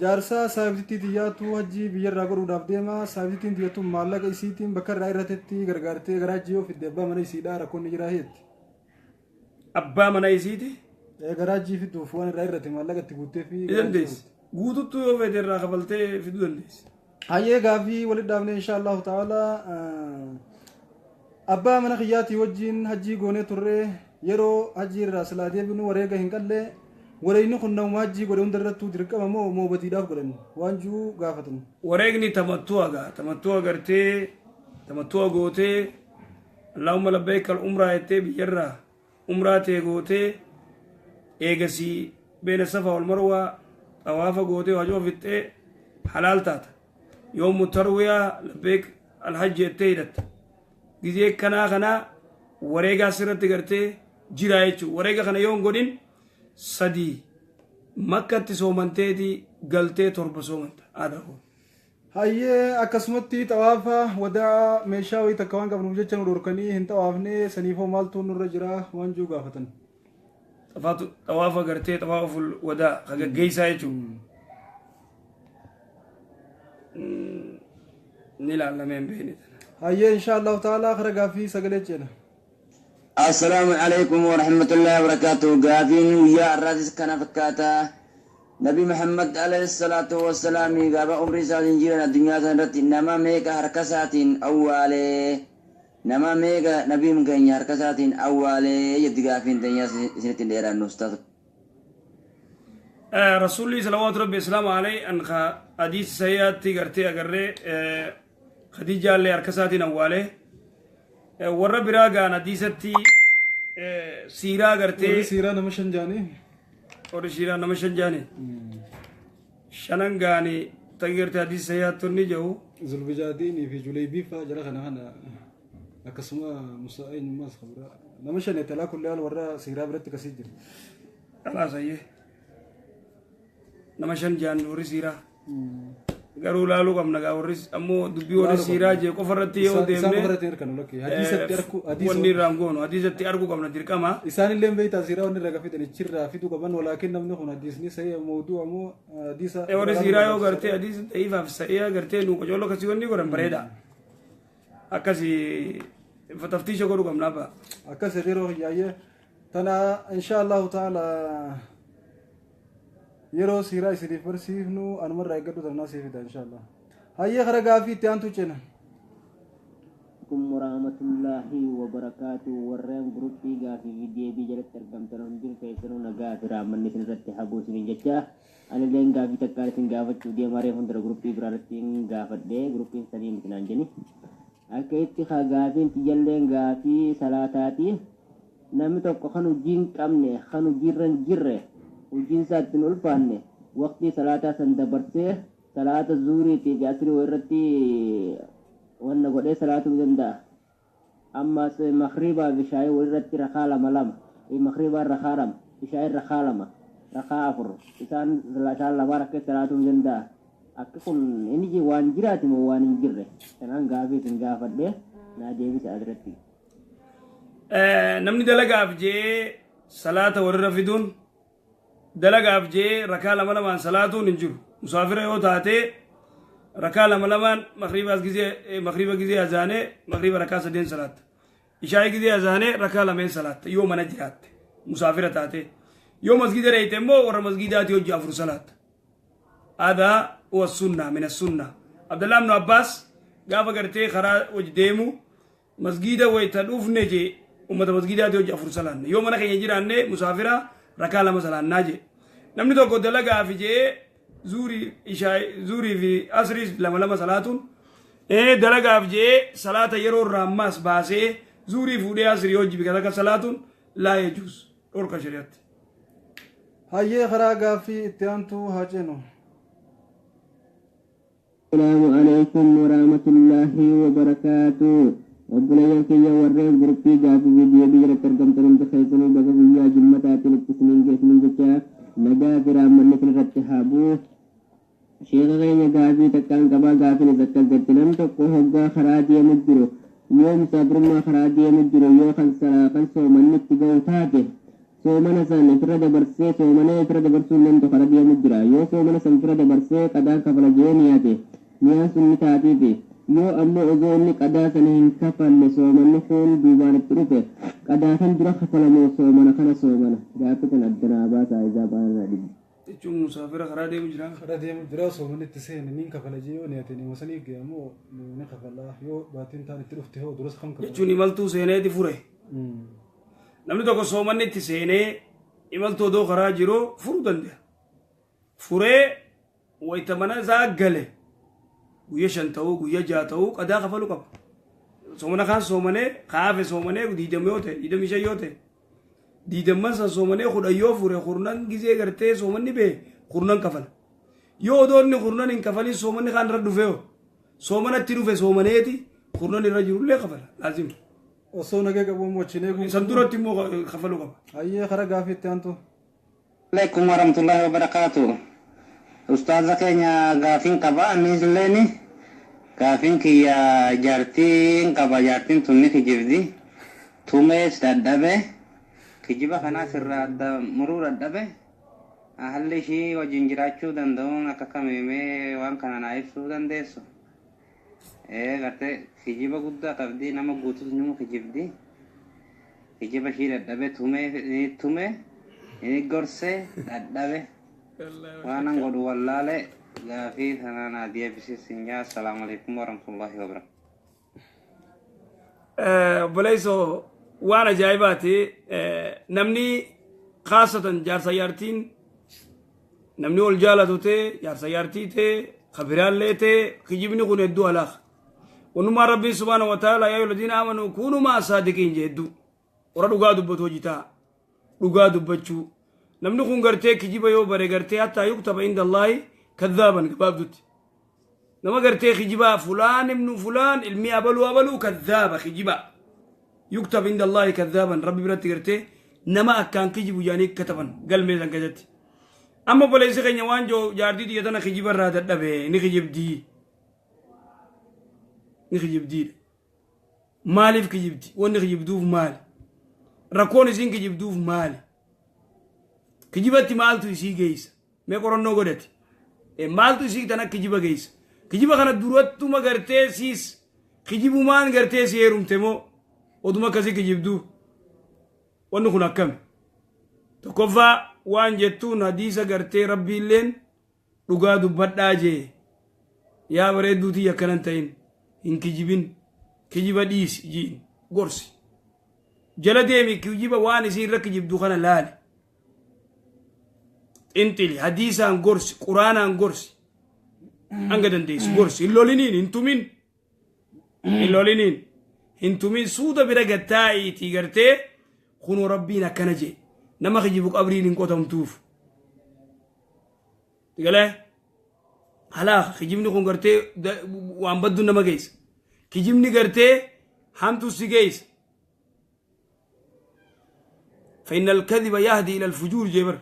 jaarsaa saabititti xiyyaatu hajjii biyyarraa godhuudhaaf deema saabitittiin xiyyaatu maallaqa isiitiin bakka irraa irratetti gargaartee garaajii yoo fidde abbaa mana isiidhaa rakkoonni jiraa heetti. Abbaa mana isiiti? Garaajii fiduuf waan irraa irrate maallaqa itti guuttee fi. Dandeessi. Guututtuu yoo fedhe irraa kafaltee fiduu dandeessi. Hayyee gaafii walitti dhaabnee insha Allahu ta'ala abbaa mana kiyyaatii wajjin hajjii goonee turre yeroo hajjii irraa silaa deebinu wareega hin qallee wareegni kun nama hajjii godhe hundarrattuu dirqama moo moobatiidhaaf godhan waan jiru gaafatan. Wareegni tamattuu agartee tamattuu gootee Allahumma labbayka al-umraa jettee biyyarraa umraa ta'e gootee eegasii beena safa wal marwaa xawaafa gootee hajoo fixxee halaal taata yoo mutarwiyaa labbayk al-hajji jettee hidhatta gizee kanaa wareegaa sirratti gartee jira jechuudha wareega kana yoo hin godhin sadii makkatti soomanteeti galtee torba soomanta aadaa kun. Hayyee akkasumatti xawaafa wadaa meeshaa wayii takka waan qabnuuf jecha nu dhorkanii hin xawaafne saniifoo maaltu nurra jira waan jiru gaafatan. Xawaafa gartee xawaafa wadaa hagaggeessaa jechuudha. Ni ilaalamee hin beekne. Hayyee insha Allahu ta'ala kara gaafii sagalee ceena. السلام عليكم ورحمة الله وبركاته قافين ويا الرئيس كان فكاتا نبي محمد عليه الصلاة والسلام قاب عمري ساتين جيرنا الدنيا سنرت نما ميكا حركسات أولي نما ميكا نبي مكين حركسات أولي يد قافين دنيا سنتين ديرا نستاذ رسولي صلوات ربي السلام عليه أن حديث سيئات قرتي أقري خديجة اللي حركسات أولي warra biraa gaan hadiisatti siiraa gartee siiraa nama shan jaanii warri siiraa nama shan jaanii shanan gaanii tagi gartee hadiisa sayyaatonni jiru zulbijaadiinii fi juleebiifaa jara kana akkasuma musaa'in maas qabura nama shan talaa kullee warra siiraa biratti kasii jira alaasayyee nama shan jaan warri siiraa garuu laaluu qabna gaa warri ammoo dubbii warri siiraa jee qofarratti yoo deemne wanni irraan goonu hadiisatti arguu qabna dirqama isaanillee beeytaa siiraa wanni irraa gafitan ichirraa fiduu qaban walaakin namni kun hadiisni sa'ee mooduu ammoo hadiisa warri siiraa yoo gartee hadiisa da'iifaaf sa'ee gartee nu qocooloo kasii wanni godhan bareeda akkasii taftiisha godhuu qabna abba akkas yeroo hiyyaayee tana insha Allahu ta'ala yeroo siiraa isiniif barsiifnu anumarraa eeggadhu tarnaa siifida inshallah hayyee kara gaafii itti aantu cina warahmatullahi wabarakatuh warreen guruppii gaafii fi deebii jalatti argamtan hundin keessanuu nagaa fi raamanni isin irratti habuu isiniin jecha anilleen gaafii takkaan isin gaafachuu deemaree hundura guruppii biraarratti gaafadhee guruppiin sanii mitinaan jeni akka itti gaafiin xiyyailleen gaafii salaataati namni tokko kan hojiin qabne kan hojiirra hin jirre hojiin isaa ittiin ulfaanne waqtii salaataa san dabarsee salaata zuuriitii fi asrii irratti wanna godhee salaatuu danda'a. Ammas makribaa fi shaayii walirratti rakaa lama lama makribaan rakaa lama ishaayin rakaa lama rakaa afur isaan lama rakkee salaatuu danda'a. Akka kun inni waan jiraati moo waan hin jirre kanaan gaafii isin gaafadhee naa deebisa asirratti. Namni dalagaaf jee salaata warra fiduun dalagaaf jee rakaa lama lamaan salaatuun hin jiru. Musaafira yoo taate rakaa lama lamaan makriba gizee azaanee makriba rakaa sadeen salaatta. Ishaayi gizee azaanee rakaa lameen salaatta yoo mana jiraatte musaafira taate. Yoo masgida reeyte immoo warra masgidaati hojii afur salaatta. Aadaa wa sunnah min as-sunnah. Abdullah ibn Abbas gaafa gartee karaa hojii deemu masgida wayita dhufne jee ummata masgidaati hojii afur salaanne. Yoo mana keenya jiraanne musaafira rakaa lama salaannaa jee. Namni tokko dalagaaf jee zuurii fi asrii lama lama salaatuun dalagaaf jee salaata yeroo irraa ammaas baasee zuurii fuudhee asrii hojii bikata akka salaatuun laa yajuus dhorka shari'atti. Hayyee karaa gaaffii itti aantuu haa ceenu. السلام عليكم ورحمة الله وبركاته. ربنا ينكي ورّيب بركي جافي فيديو بيجرى ترقم تنم تخيطني بقى جمّة آتي لكتسنين جسمين جتا نجا فرام من نكن رتحابو شيخ غين جافي تكان كبا جافي نزكال جتنم تقو هقا خراجي مجرو يوم صبر ما خراجي مجرو يو خلصا من نتقو تاته soomana san ifirra dabarsee soomana ifirra dabarsuun namtu karaa deemu jira yoo soomana san ifirra dabarsee qadaa kafala jee niyaate niyaan sun ni taatiifi yoo ammoo osoo inni qadaa sana hin kafalle soomanni kun duubaan itti dhufe qadaa kan dura kafalamoo soomana kana soomana gaafa kan addanaa baasaa isaa baanaa dhibbi. Jechuun musaafira karaa deemu jira. Karaa deemu jira soomanni itti seene niin kafala jee yoo niyaate ni wasanii geemoo ni kafala yoo baatiin taan itti dhufte hoo duras kan kafala. Jechuun imaltuu seeneeti fure. Namni tokko soomanni itti seenee imaltuu odoo karaa jiru furuu danda'a. Furee wayita mana isaa gale guyya 5 ta'uu guyya 6 ta'uu qadaa kafaluu qaba. Soomana kaan soomanee kaafe soomanee 20 yoo ta'e 25 yoo ta'e 20 san soomanee 10 yoo fure kurnan gizee gartee soomanni bee kurnan kafala. Yoo odoo inni kurnan hin kafalin soomanni kaan irra dhufee soomanatti dhufe soomaneeti kurnan irra jirullee kafala laazima. osoo nagee qabu moochinee kun san duratti immoo kafaluu qaba. Hayyee karaa gaaffii itti aantu. Alaikum warahmatullahi wabarakatuh. Ustaaza keenya gaaffiin qaba annis illee gaaffiin kiyya jaartiin qaba jaartiin tunni kijibdi tumees dadhabe kijiba kanaas irraa adda muruu dadhabe haalli ishii wajjin jiraachuu danda'uun akka kamiimee waan kana naa ibsuu dandeessu. Gartee kijiba guddaa qabdi nama guutus nama kijibdi kijiba ishii dadhabe tume gorsee dadhabe waan an godhu wallaale gaafii tanaan adii eebisisin jaa assalaamu alaikum warahmatullahi wabarakatuh. Obboleesso waan ajaa'ibaati namni khaasatan jaarsa jaartiin namni ol jaalatu ta'e jaarsa jaartii ta'e kabiraallee ta'e kijibni kun hedduu alaaka. ونما ربي سبحانه وتعالى يا أيها الذين آمنوا كونوا مع الصادقين جدوا ورا دعاء دبتو جتا دعاء دبتشو نمنو خون غرتي كجيبا يو بري غرتي حتى يكتب عند الله كذابا كباب دوت نما غرتي خجيبا فلان ابن فلان المي أبلو كذابا خجيبا يكتب عند الله كذابا ربي برتي غرتي نما أكان كجيبو يعني كتبا قال ميزان كجتي أما بليس خيني وانجو جاردي دي يتنا خجيبا رادة دبي نخجيب دي نخجب دير مالي في كجبتي ونخجب دوف مالي ركون زين كجب دوف مالي كجبتي مالتو يسي جيس ما يقولون نقولتي مالتو يسي تنا كجبا جيس كجبا خنا دروت ما قرتي سيس كجبو مان قرتي سيروم تمو ودما كذي كجب دوف ونخنا كم تكفى وان جتون حديثا قرتي ربي لين رقادو بداجي يا بريدوتي يا كننتين إن كجبين كجبا ديس جين غرسي جلا ديمي كجبا واني سين ركجب دوخانا لالي انتلي حديثا عن غرسي قرآن عن غرسي أنقدن ديس غرسي اللولينين انتو مين سودا برقتاي تيغرتي خنو ربينا كنجي نما خجيبو قبري لنقوتهم توف تقال هلا خجيبني خون قرتي وان بدو نما جيس خجيبني قرتي حمتو سيجيس فإن الكذب يهدي إلى الفجور جبر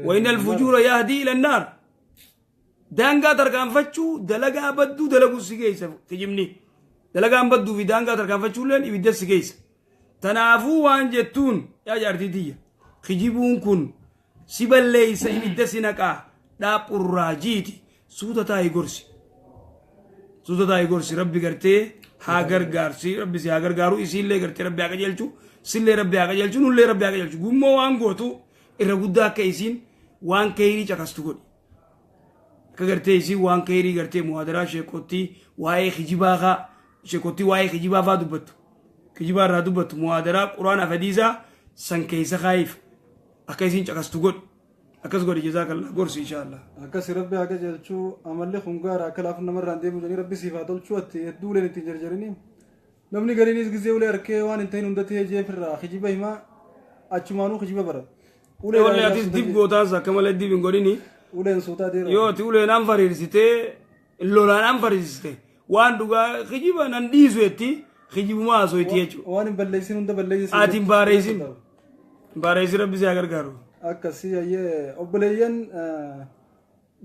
وإن الفجور يهدي إلى النار دانغا تركان فتشو دلقا بدو دلقو سيجيس خجيبني دلقا بدو في دانغا تركان فتشو لين يبدأ سيجيس تنافو وان جتون يا جارتي دي خجيبون كن سيبل ليس يبدأ سنكا داب الراجيتي سودا تاي غورسي ربي قرتي هاگر غارسي ربي سي هاگر غارو اسی لے قرتي ربي آگا جلچو سلے ربي آگا جلچو نلے ربي آگا جلچو گمو وان گوتو ارغودا کیسین وان کیری چکستو گوڑی کگرتے اسی وان کیری گرتے محادرہ شیکوتی وائی خجیباغا شیکوتی وائی خجیباغا دوبتو خجیبا را دوبتو محادرہ قرآن افدیزا سن کیسا خائف اکیسین چکستو گوڑ أكاس قولي جزاك الله قرص إن شاء الله أكاس ربي أكاس جلشو أمل لي خنقار أكل أفن مرة عندي مجاني ربي صفات الشو الدولة اللي تنجرجرني نمني قريني إزجزي ولا أركي وان انتين وندتي جيفر خجيبه ما أشمانو خجيبه برا ولا أتيس ديب قوتازا كمال الديب قوليني ولا نسوتا ديرو يو تقول نام فريسيتي اللولا نام فريسيتي وان دوغا خجيبه ننديزو يتي خجيبه ما أسويتي يجو وان بلليسين وند بلليسين آتين باريسين ربي سيأغر كارو akkasii ayyee obboleeyyan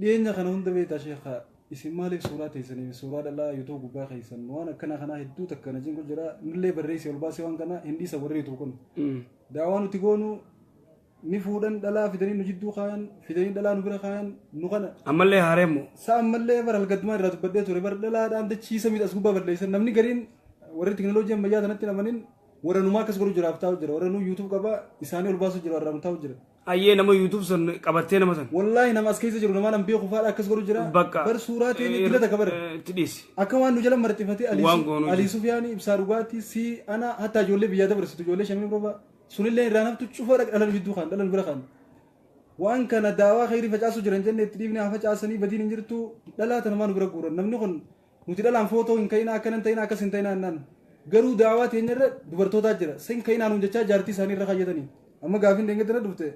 dhiyeenya kana hunda beektaa sheekha isin maaliif suuraa teessanii suuraa dhalaa yuutuu gubbaa keessan waan akkana kanaa hedduu takka najiin kun jira nillee barreessee ol baasee waan kana hindii isa warri yuutuu kun daawaa nuti goonu ni fuudhan dhalaa fidanii nu jidduu kaayan fidanii dhalaa nu bira kaayan nu kana ammallee haareemmo saa ammallee bara halgaddumaa irraa dubbadhee ture bara dhalaadhaan dachiisa miidhas gubbaa barreessan namni gariin warri teknooloojii ammayyaa sanatti namanin warra numaa akkas godhu jiraaf taa'u jira warra nu yuutuub qabaa isaanii ol baasu jira warra nu taa'u jira ayyee nama yuutuub san qabattee nama san wallaahi nama as keessa jiru nama nan beeku faadha akkas godhu jira bar suuraa ta'e dilata kabar tidhis akka waan nu jala marxifatee Ali Sufyaanii ibsaa dhugaatii si ana hatta ijoollee biyyaa dabarsitu ijoollee shamii roba sunillee irraa naftu cufoo dhalan jidduu kan dhalan bira kan waan kana daawaa khayrii facaasu jiran jenne itti dhiifne haa facaasanii badiin hin jirtu dhalaa tanamaa nu bira guuran namni kun nuti dhalaan footoo hin ka'ina akkanan ta'ina akkas hin ta'ina annaan garuu daawaa teenya irra dubartootaa jira sin ka'inaa nuun jechaa jaartii isaanii irra kayyatanii amma gaafin deengatti na dhufte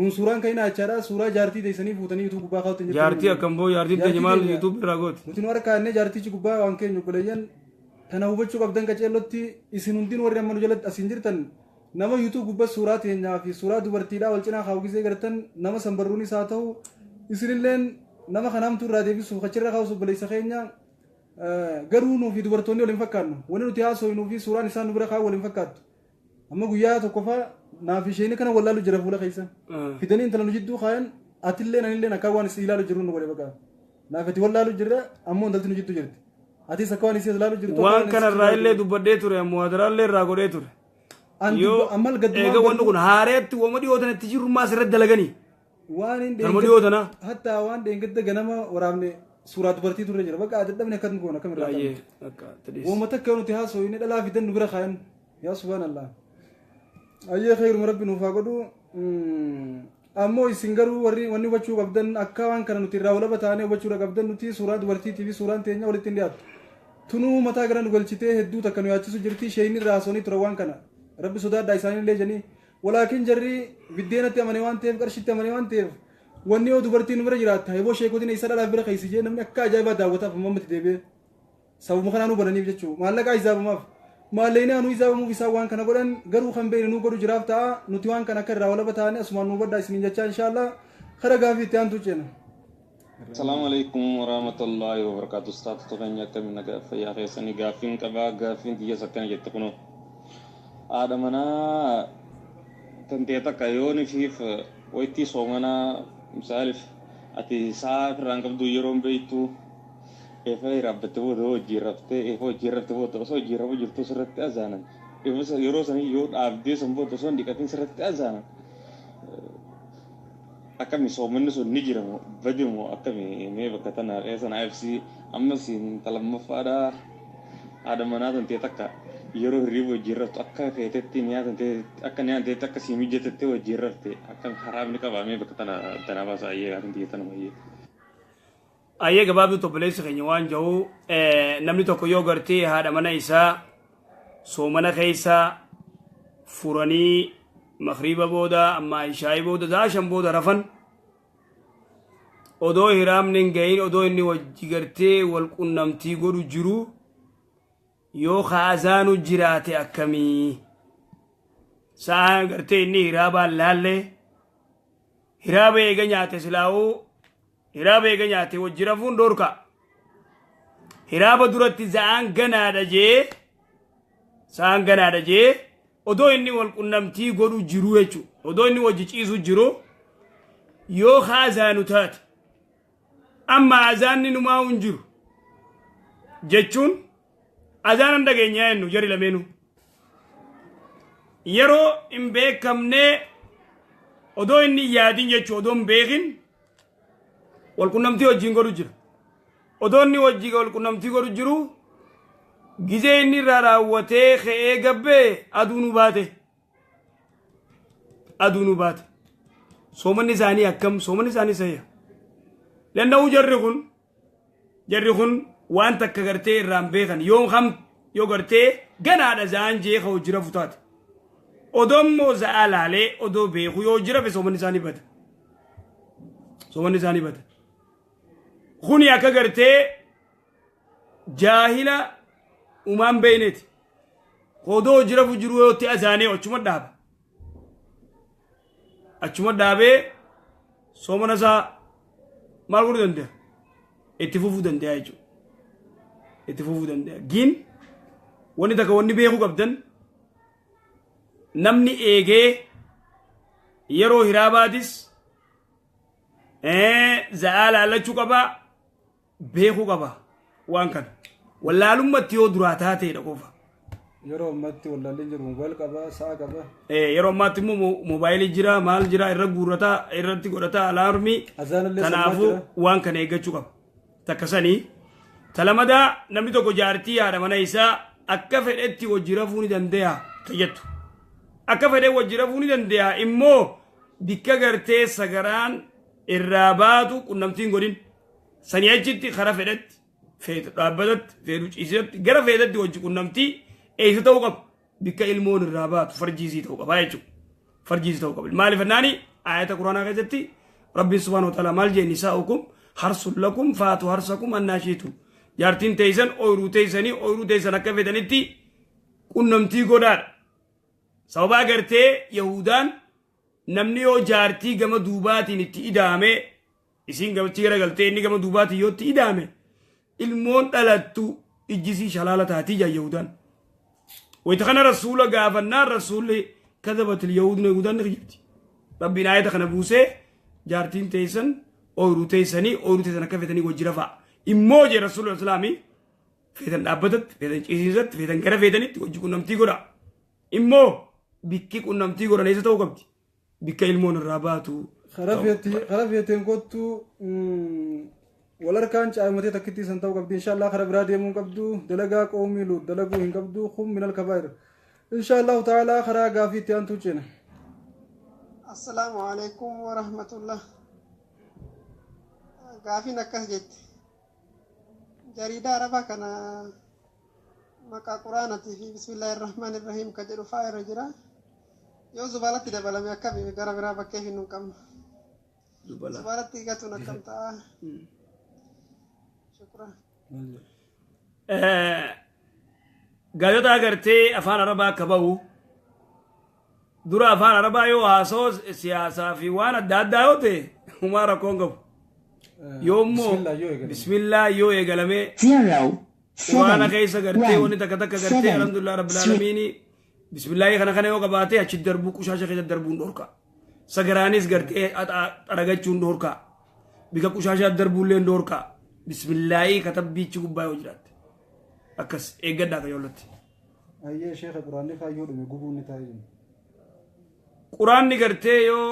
nun suuraan ka'inaa jechaadha suuraa jaartii teessanii fuutanii yuutuu gubbaa kaawwatin jirtu jaartii akkam boo jaartii teenya maal yuutuub irraa gooti nuti nu harkaannee jaartichi gubbaa waan keenya obboleeyyan tana hubachuu qabdan qaceellotti isin hundiin warri amma nu jalatti asiin jirtan nama yuutuu gubbaa suuraa teenyaa fi suuraa dubartiidhaa wal cinaa kaa'u gisee gartan nama sanbarruunis haa ta'u isinilleen nama kanaamtuu irraa deebisuuf achirra kaa'uuf obboleessa keenya garuu nuufi dubartoonni waliin fakkaannu wanni nuti haasofnuu fi suuraan isaan nu bira kaa'u waliin fakkaattu amma guyyaa tokkoffaa naaf isheen kana wallaalu jira fuula keessa fidanii intala nu jidduu kaayan atilleen anilleen akka waan isii ilaalu jiru nu godhe bakka naaf ati wallaalu jirra ammoo intalti nu jidduu jirti atis akka waan isii ilaalu jirtu waan kana irraa illee dubbadhee ture muhaadaraallee irraa godhee ture yoo eega wanni kun haareetti wama dhiyootan itti jirummaa asirratti dalaganii waan hin dhiyootana hatta waan dheengadda ganama waraabne suuraa dubartii turre jira bakka dadhabne akkam goona akkam irraa wama takka nuti haasofne dhalaa fidan nu bira kaayan yaa subhaanallah ayyee khayru rabbi nuuf haa godhu ammoo isin garuu warri wanni hubachuu qabdan akka waan kana nuti irraa walaba taanee hubachuudha qabdan nuti suuraa dubartiitii fi suuraan teenya walitti hin dhiyaatu tunuu mataa gara nu galchitee hedduu takka nu yaachisu jirti sheeyni irraa haasofnii ture waan kana rabbi sodaadhaa isaaniillee janii walaakin jarri biddeenatti amanee waan ta'eef qarshitti amanee waan ta'eef wanni yoo dubartiin nu bira jiraatta heboo sheekotiin isa dhalaaf bira keessa jee namni akka ajaa'ibaa daawwataaf mammatti deebi'ee sababuma kanaa nu bananiif jechuudha maallaqaa isaabamaaf maalleeni anu isaabamuuf isaa waan kana godhan garuu kan beekne nu godhu jiraaf ta'a nuti waan kana akka irraa walaba ta'anii asumaan nu baddaa isiniin jechaa inshaallah kara gaafii itti aantu ceena. Assalamu alaikum warahmatullahi wabarakatuh. Ustaz tokanya kami naga fayya khasani gafin qaba gafin diya sakkan jette kuno. Ada mana tanteta kayoni fif waiti somana misalif ati saaf rangam du yerom beitu efai rabbatu do jirafte efo jirafte bo so jirabu jirtu siratte azanan efo yero sani yo abde sambo to son dikatin siratte azanan akami somanni sun ni jiramo badimo akami me bakatana esana fc amma sin talamma fada ada mana tante takka yero ribo jirafte akka fetetti niya tante akka niya tante takka simi jetette wo jirafte akka haram ni ka ba me bakatana tanaba sa ye atin tietan mo ye ayyee gabaabduu tobboleessi keenya waan jahu namni tokko yoo gartee haadha mana isaa soomana keessa furanii makriba booda amma ishaa'ii booda zaashan booda rafan odoo hiraamni hin gahin odoo inni wajji gartee wal qunnamtii godhu jiru yoo kaazaanu jiraate akkamii sa'a gartee inni hiraabaan laalle hiraaba eega nyaate silaa'uu hiraaba eega nyaate wajji rafuun dhorka hiraaba duratti sa'aan ganaadha jee odoo inni wal qunnamtii godhu jiru jechuudha odoo inni wajji ciisu jiru yoo kaazaanu taate amma azaanni numaa hin jiru jechuun azaanan dhageenyaa jennu jari lameenu yeroo hin beekamne odoo inni yaadin jechuu odoo hin beekin wal qunnamtii wajjiin godhu jira odoo inni wajji wal qunnamtii godhu jiru gizee inni irraa raawwatee ka'ee gabbee aduu nu baate soomanni isaanii akkam soomanni isaanii sayya lanna'uu jarri kun waan takka gartee irraan beekan yoo gartee ganaadha za'an jee ka hojii rafu taate odoo immoo za'aa laalee odoo beeku yoo hojii rafe soomanni isaanii bada kuni akka gartee jaahila umaan beeyneeti odoo hojii rafu jiru yootti azaanee achuma dhaabee soomana isaa maal godhuu danda'a itti fufuu danda'a jechuudha itti fufuu danda'a giin wanni takka wanni beekuu qabdan namni eegee yeroo hiraabaatis za'aa laallachuu qabaa beekuu qabaa waan kana wallaalummatti yoo duraa taateedha qofa yeroo ammatti wallaalleen jiru mobaayil qabaa sa'a qabaa yeroo ammaatti immoo mobaayilii jira maal jira irra guurrataa irratti godhataa alaarmii kanaafuu waan kana eeggachuu qaba takkasanii talamadaa namni tokko jaartii haadha mana isaa akka fedhetti wajji rafuu ni danda'a tayyattu akka fedhe wajji rafuu ni danda'a immoo bikka gartee sagaraan irraa baatu qunnamtiin godhin sanii achitti kara fedhetti feetu dhaabbatatti feetu ciisatti gara feetatti wajji qunnamtii eessa ta'uu qaba bikka ilmoon irraa baatu farjiisii ta'uu qaba jechuudha farjiisii ta'uu qaba maaliif annaani ayata quraanaa keessatti rabbiin subhaanahu wa ta'aalaa maal jee nisaa'ukum harsun lakum faatu harsakum annaashiitu jaartiin teeysan ooyiruu teeysan akka fedhanitti qunnamtii godhaadha sababa agartee yahudaan namni yoo jaartii gama duubaatiin itti idaame isiin gamachi garagaltee inni gama duubaatiin yoo itti idaame ilmoon dhalattu ijjisii shalaala taatii jaa yahudaan ويتخنى رسول قافنا الرسول كذبت اليهود نيهودان نخجبتي ربنا آية خنا بوسي جارتين تيسن أورو تيسني كفتني وجرفا إموجي رسول الله السلامي فيتن أبدت فيتن إسيزت فيتن كرا فيتني توجي كنمتي قرا إمو بكي كنمتي قرا ليس توقبتي بكي المون الراباتو خرافيتين قدتو والاركان عامتي تكتي سنتو قبدي ان شاء الله خرب رادي مون قبدو دلغا قومي لو دلغو ان قبدو خم من الكبائر ان شاء الله تعالى خرا غافي تيانتو چنا السلام عليكم ورحمة الله غافي نكس جت جريدة عربة كان مكا قرآن في بسم الله الرحمن الرحيم كجرو فاير جرا يو زبالة دبلا ميكا بي غرا غرا بكيه نكم زبالة تيغتو نكم تا gaayota agartee afaan arabaa akka ba'u dura afaan arabaa yoo haasoo siyaasaa fi waan adda addaa yoo ta'e humaa rakkoon qabu yoommoo bismillaa yoo eegalamee waan keessa gartee wanni takka gartee alhamdulillah rabbil aalamiini bismillaahii kana yoo qabaatee achi darbuu qushaasha keessa darbuun dhorka sagaraanis gartee aragachuun dhorka bika qushaashaa darbuulleen dhorka bismillaahi katabbichi gubbaa yoo jiraate akkas eeggadhaa ka yoolotti ayyee sheekha quraanni faayyoo dhume gubuunni taa'ee quraanni gartee yoo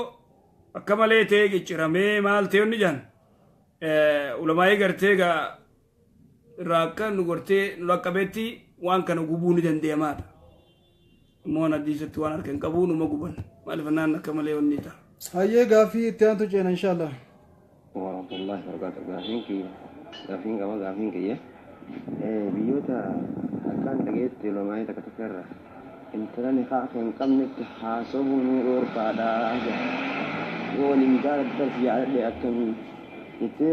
akka malee ta'ee gicciramee maal ta'e onni jaan ulamaa'ii gartee gaa irraa akka nu gortee nu laqqabeetti waan kana gubuu ni danda'amaadha immoo hadiisatti waan harka hin qabu numa guban maaliif naan akka malee onni ta'a ayyee gaafii itti aantu ceena inshaallah warahmatullahi wabarakatuh gaaffiin qaba gaaffiin kiyya biyyoota akkaan dhageetti ulamaa'ii takka takka irra intala niqaa kan qabnetti haasawuu nuu dhoorkaadhaa yoo waliin jaalattas yaadadhe akkamii itti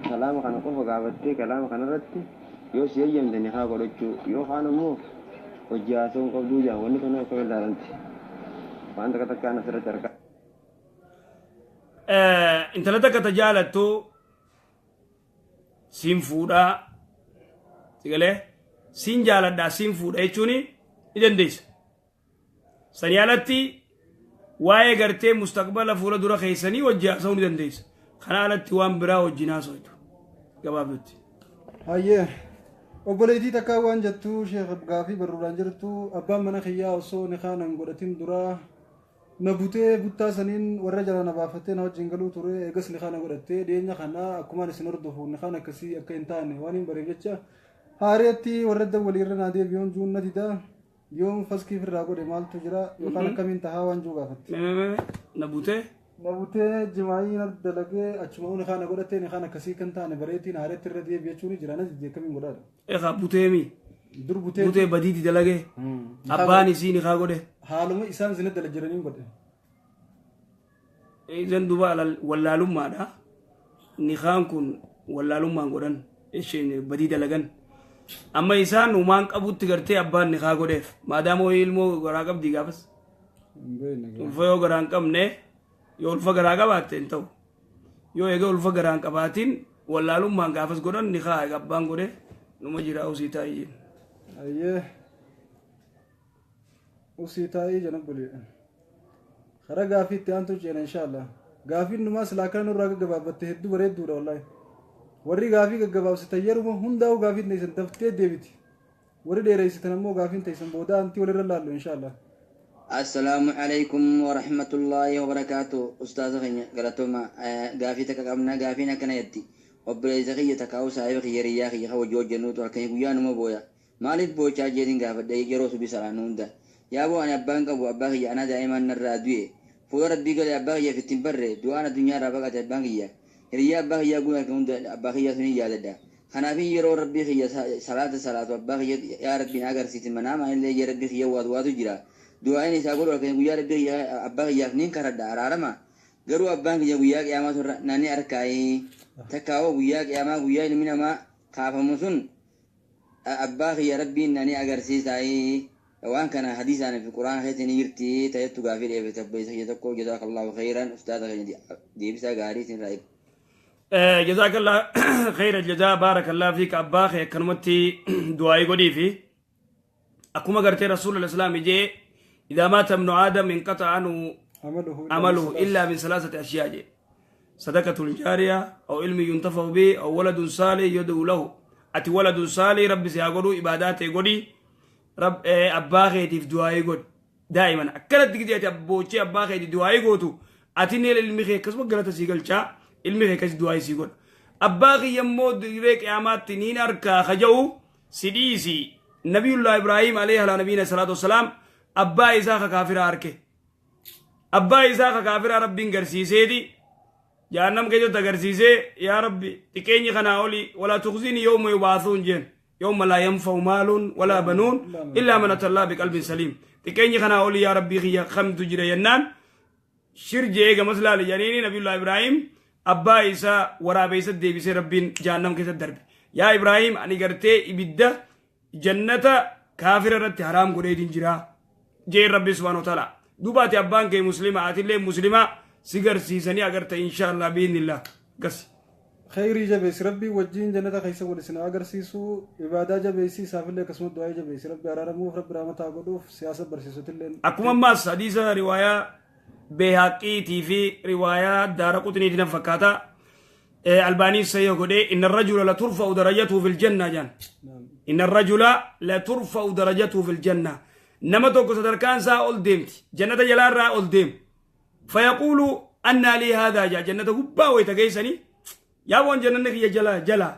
kalaama kana qofa gaafattee kalaama kanarratti yoo si eeyyamte niqaa godhachuu yookaan immoo hojii haasawuu qabduu jaa wanni kana akka ilaalanti waan takka takkaan asirratti argaa. Intala takka ta jaalattu siin fuudhaa sigalee siin jaaladhaa siin fuudha jechuun ni dandeessa. Sanii alatti waa'ee gartee mustaqbala fuula dura keessanii wajji haasa'uu ni dandeessa. Kana alatti waan biraa wajjin haasa'u gabaabdutti. Hayyee obboleettii takkaa waan jettu sheekh gaafii barruudhaan jirtu abbaan mana kiyyaa osoo niqaa nan godhatin duraa na butee buttaa saniin warra jala na baafattee na wajjin galuu ture eegas niqaa na godhattee dhiyeenya kana akkumaan isin hordofu niqaan akkasii akka hin taane waan hin bareef jecha haareetti warra waliirra naa deebi'uun juun na didaa yoom faskiif irraa godhe maaltu jira yookaan akkamiin tahaa waan juu gaafatte. Na butee jimaa'ii na dalagee achuma niqaa na godhattee niqaan akkasii kan taane bareetiin haareetti irra deebi'achuun jira na didee akkamiin godhaadha. Egaa buteemi. Dur butee badiiti dalagee abbaan isii niqaa godhe. Haaluma isaan sinatti dala jiraniin godhe. Izan duba wallaalummaadha. Niqaan kun wallaalummaan godhan isheen badii dalagan. Amma isaan uumaan qabutti gartee abbaan niqaa godheef maadaama ilmoo garaa qabdii gaafas. Ulfa yoo garaa hin qabne yoo ulfa garaa qabaatte hin ta'u. Yoo egaa ulfa garaa hin qabaatiin wallaalummaan gaafas godhan niqaa abbaan godhe numa jira usii taa'ii. Ayyee usii taa'ii jana bulee karaa gaafii itti aantu ceena inshaallah gaafiin numaa silaa kana nurraa gaggabaabatte hedduu bareedduudha wallaahi warri gaafii gaggabaabsitan yeruma hundaa'u gaafiin teessan daftee deebiti warri dheereessitan ammoo gaafiin teessan booda antii walirra laallu inshaallah. Assalaamu alaikum wa rahmatullahi wa barakaatu ustaaza keenya galatoma gaafii takka qabna gaafiin akkana jetti obboleessa kiyya takkaa'u saahiba kiyya riyyaa kiyya hojii hojjennuutu halkanii guyyaa numa booya. Maaliif boochaa jeetiin gaafadha yeroo subii salaan hunda yaaboo ani abbaan qabu abbaa kiyya anaa daa'imaan narraa du'e fuula rabbii galee abbaa kiyyaaf ittiin barre du'aan addunyaa irraa baqate abbaan kiyya hiriyyaa abbaa kiyyaa guutuu halkan hunda abbaa kiyyaa suniin yaadadha kanaafin yeroo rabbii kiyya salaatu abbaa kiyya yaa rabbiin agarsiisin manaamaa illee yaa rabbii kiyya waatu jira du'aan isaa godhu halkan guyyaa rabbii kiyya abbaa kiyyaaf niin karadha araarama garuu abbaan kiyya guyyaa qiyaamaa turra naanni arkaa'ee takkaawoo guyyaa qiyaamaa guyyaa ilmi namaa kaafamu sun abbaa kiyya rabbiin nani agarsiisaayi waan kana hadiisaan fi quraan keessatti ni jirti ta'ettu gaafii dheebite obboleessa kiyya tokko jazaakallahu khayran ustaaza keenya deebisaa gaarii isin raa'ib. Jazaakallah khayra jazaa baarakallah fiik abbaa kee akkanumatti du'aayii godhii fi akkuma gartee rasuulul islaam ijee idaa maata ibnu aadam inqata'a anhu amaluhu illaa min salaasati ashyaa jee sadaqatul jaariya aw ilmi yuntafa'u bihi aw waladun saalih yad'u lahu ati waladun saalih rabbi si haa godhu ibaadaa ta'e godhi abbaa keetiif du'aayii godhi daa'iman akkanatti gidi ati abboochee abbaa keetiif du'aayii gootu ati neel ilmi kee akkasuma galata sii galchaa ilmi kee akkasi du'aayii sii godha abbaa kiyya immoo dirree qiyaamaatti niin harkaa kaja'u si dhiisi nabiyullah ibraahim alayhi ala nabiyina salaatu wassalaam abbaa isaa ka kaafiraa harke abbaa isaa ka kaafiraa rabbiin garsiiseeti جهنم كيجو تغرسيسه يا ربي تكيني خنا أولي ولا تخزيني يوم يبعثون جن يوم لا ينفع مال ولا بنون إلا من أتى الله بقلب سليم تكيني خنا أولي يا ربي خيا خم تجري ينان شرجة مثلا لجنيني نبي الله إبراهيم أبا إيسا ورا بيسا دي بيسا ربين جهنم كيسا درب يا إبراهيم أني قرتي إبدا جنة كافر رت حرام قريدين جرا جي ربي سبحانه وتعالى دوباتي أبان كي مسلمة آتي مسلمة سيجر سيزني أجر إن شاء الله بإذن الله قص خيري جبيس ربي وجين جنة خيسة ولسنا أجر سيسو إبادة جبيسي سافل لك اسمه دعاء جبيس ربي أرارمو رب رحمة عقدو سياسة برسيسو تلين أكما ما حديثة رواية بهاقي تيفي رواية دار قطني دينا فكاتا الباني سيقول إن الرجل لا ترفع درجته في الجنة جان إن الرجل لا ترفع درجته في الجنة نما توكو صدر سا أول ديمت جنة جلال را أول ديم فيقول أن لي هذا جا جنة هبا ويتقيسني يا وان جنة يا جلا جلا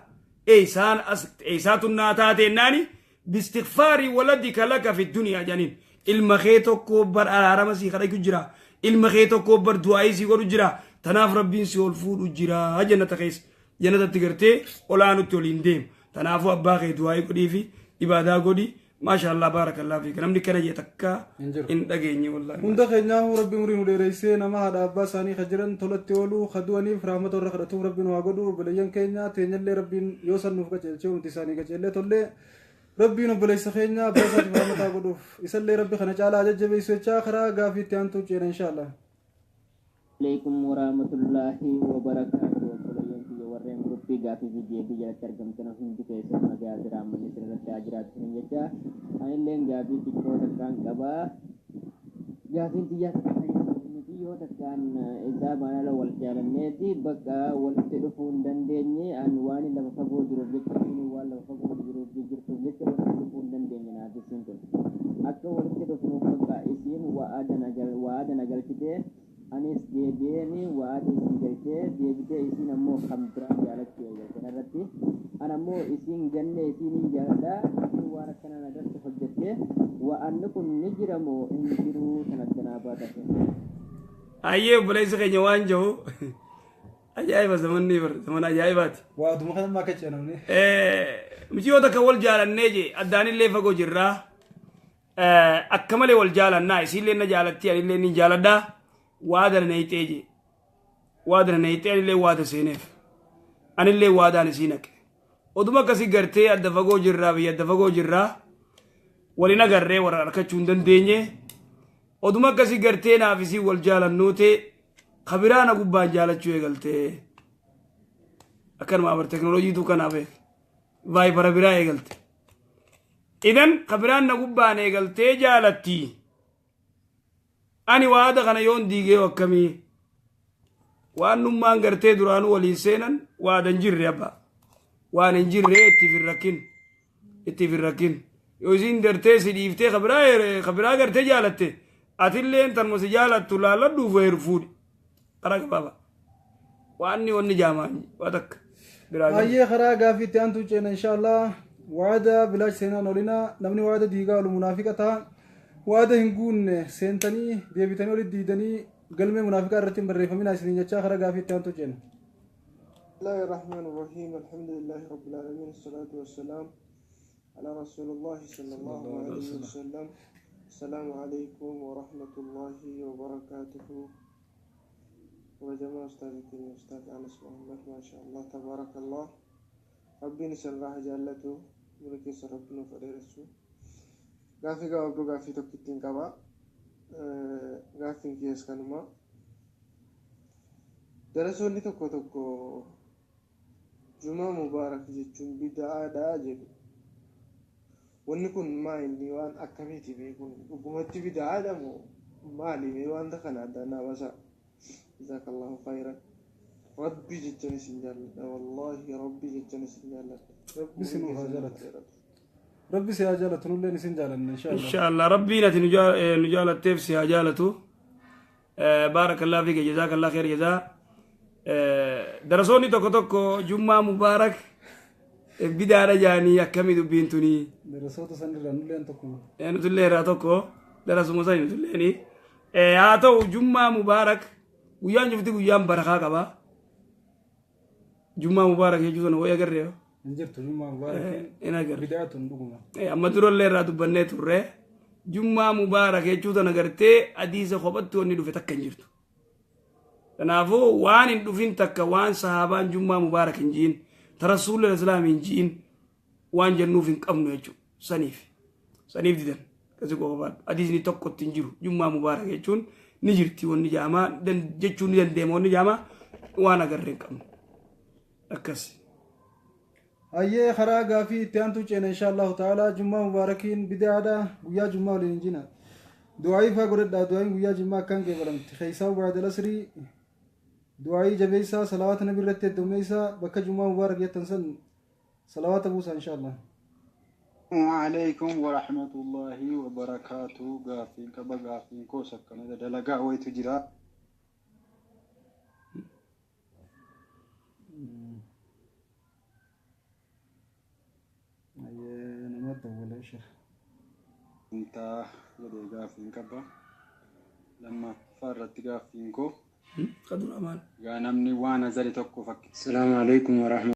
إيسات الناتات الناني باستغفار ولدك لك في الدنيا جنين المخيطو كوبر على رمسي خلق جرا المخيطو كوبر دعايسي ورو جرا تناف ربين سيول فود جرا جنة قيس جنة تغرتي ولانو تولين ديم تنافو أباقي دعاي قدي في إبادة قدي ما شاء الله بارك الله فيك نمني كنا جيتك إن دقيني والله هندا خيناه ربي مري نديريسي نما هذا أبا ساني خجرن تولت تولو خدواني فرحمة الرخدتهم ربي نواقدو بليان كينيا تينجل ربي يوصل نفقة تلشوا تساني كجلة تولي ربي نبلي سخينيا بس فرحمة تاقدو يسلي ربي خنا جالا جج بيسوي خرا غافي تيانتو تشين إن شاء الله عليكم ورحمة الله وبركاته warreen gruppii gaafii fi deebii jalatti argamtan hundi keessan nagaa diraamanni sirriitti jiraatan jecha anilleen gaafii xiqqoo takkaan qabaa gaafiin xiyyaa takkaan yoo takkaan isaa baanala wal jaalanneeti bakka walitti dhufuu hin dandeenye an waan lafa fagoo jiruuf jecha waan lafa fagoo jiruuf jirtuuf jecha walitti dhufuu hin dandeenye naaf isin tun akka walitti dhufnuuf bakka isiin waada nagalchitee anis deebi'eeni waada isin galchee deebitee isin ammoo kan biraa jaalachuu eegalte irratti an ammoo isin ganne isin jaalladha isin waan akkana irratti hojjettee wa'anni kun ni jiramoo hin jiru kanattanaa baatate ayyee obboleessi keenya waan jiru ajaa'iba zamanni bar zaman ajaa'ibaati waaduma kana maa kacce namni miti yoo takka wal jaalannee je addaanillee fagoo jirraa akka malee wal jaalannaa isinillee na jaalatti anillee ni jaaladhaa waadana neyteeje waadana neytee anillee waada seeneef anillee waadaan isii naqe oduma akkasii gartee adda fagoo jirraa biyya adda fagoo jirraa walin agarree warra harkachuu hin dandeenye oduma akkasii gartee naaf isii wal jaalannuute kabiraana gubbaan jaalachuu eegaltee akkanuma abar teknooloojiitu kanaaf vaayibara biraa eegalte idan kabiraan na gubbaan eegaltee jaalattii ani waada kana yoon diigee akkamii waan nummaan gartee duraanuu waliin seenan waadan jirre abba waan hin jirre itti firrakin yoo isin gartee si dhiiftee kabiraa gartee jaalatte atilleen tanuma si jaalattu laalladhuuf weeru fuudhi qara gabaaba waan wanni jaamaan waa takka ayyee karaa gaafiitti aantu ceena inshaallah waada bilaash seenaan olina namni waada diigaa olu munaafiqa ta'a waada hin guunne seentanii deebitanii oli diidanii galmee munaafiqaa irratti hin barreeffaminaa isin jechaa karaa gaafiitti aantu ceena بسم الله الرحمن الرحيم الحمد لله رب العالمين الصلاة والسلام على رسول الله صلى الله عليه وسلم السلام عليكم ورحمة الله وبركاته وجماعة أستاذتي أستاذ أنس محمد ما شاء الله تبارك الله ربي نسأل الله جلته ولكي ربنا فريرسو غافي قابلو غافي توكتين قبا غافي كيس كانما درسوني توكو جمعة مبارك جتون بدعاء داجب wanni kun maali waan akkamiiti beekun dhugumatti bid'aadhamu maali mee waan kana addanaa basa jazakallahu khairan rabbi jechan isin jaalladha wallahi rabbi jechan isin jaalladha rabbi sinu hajalatu rabbi si hajalatu nulleen isin jaalanna inshallah rabbi nati nujaalateef si hajalatu barakallahu fika jazakallahu khair jazaa darasoonni tokko tokko jummaa mubaarak bidaadha jaanii akkamii dubbiin tunii darasoota sanirraa nulleen tokko nutullee irraa tokko darasuma sani nutulleeni haa ta'u jummaa mubaarak guyyaan cufti guyyaan barakaa qaba jummaa mubaarak jechuu sana way agarree hin jirtu jummaa mubaarak in agarre bidaatun dhuguma amma durallee irraa dubbannee turre jummaa mubaarak jechuu sana gartee hadiisa kophatti wanni dhufe takka hin jirtu kanaafuu waan hin dhufin takka waan sahaabaan jummaa mubaarak hin jiin ترسول الإسلام إنجين وان جنوف قبنو يجو سنيف ديدن كذا قوبان أديزني تقط تنجرو جمعة مبارك يجون نجرتي ونجامة دن جتشون دن ديمون نجامة وانا قررين قبنو أكسي أيه خراجة في تيانتو إن شاء الله تعالى جمعة مباركين بداية ويا جمعة لينجينا دعائي فقرد دعائي ويا جمعة كان قبلهم تخيسا بعد الأسري دعائي جبيسا صلوات النبي رتي دوميسا بك جمعة مبارك يتنسن صلوات أبوسا إن شاء الله وعليكم ورحمة الله وبركاته غافين كبا غافين كوسا كنا دلقا ويتو جرا انت بدي غافين كبا لما فرت غافين كو قدر أمان غانمني وانا زري توكو فك السلام عليكم ورحمة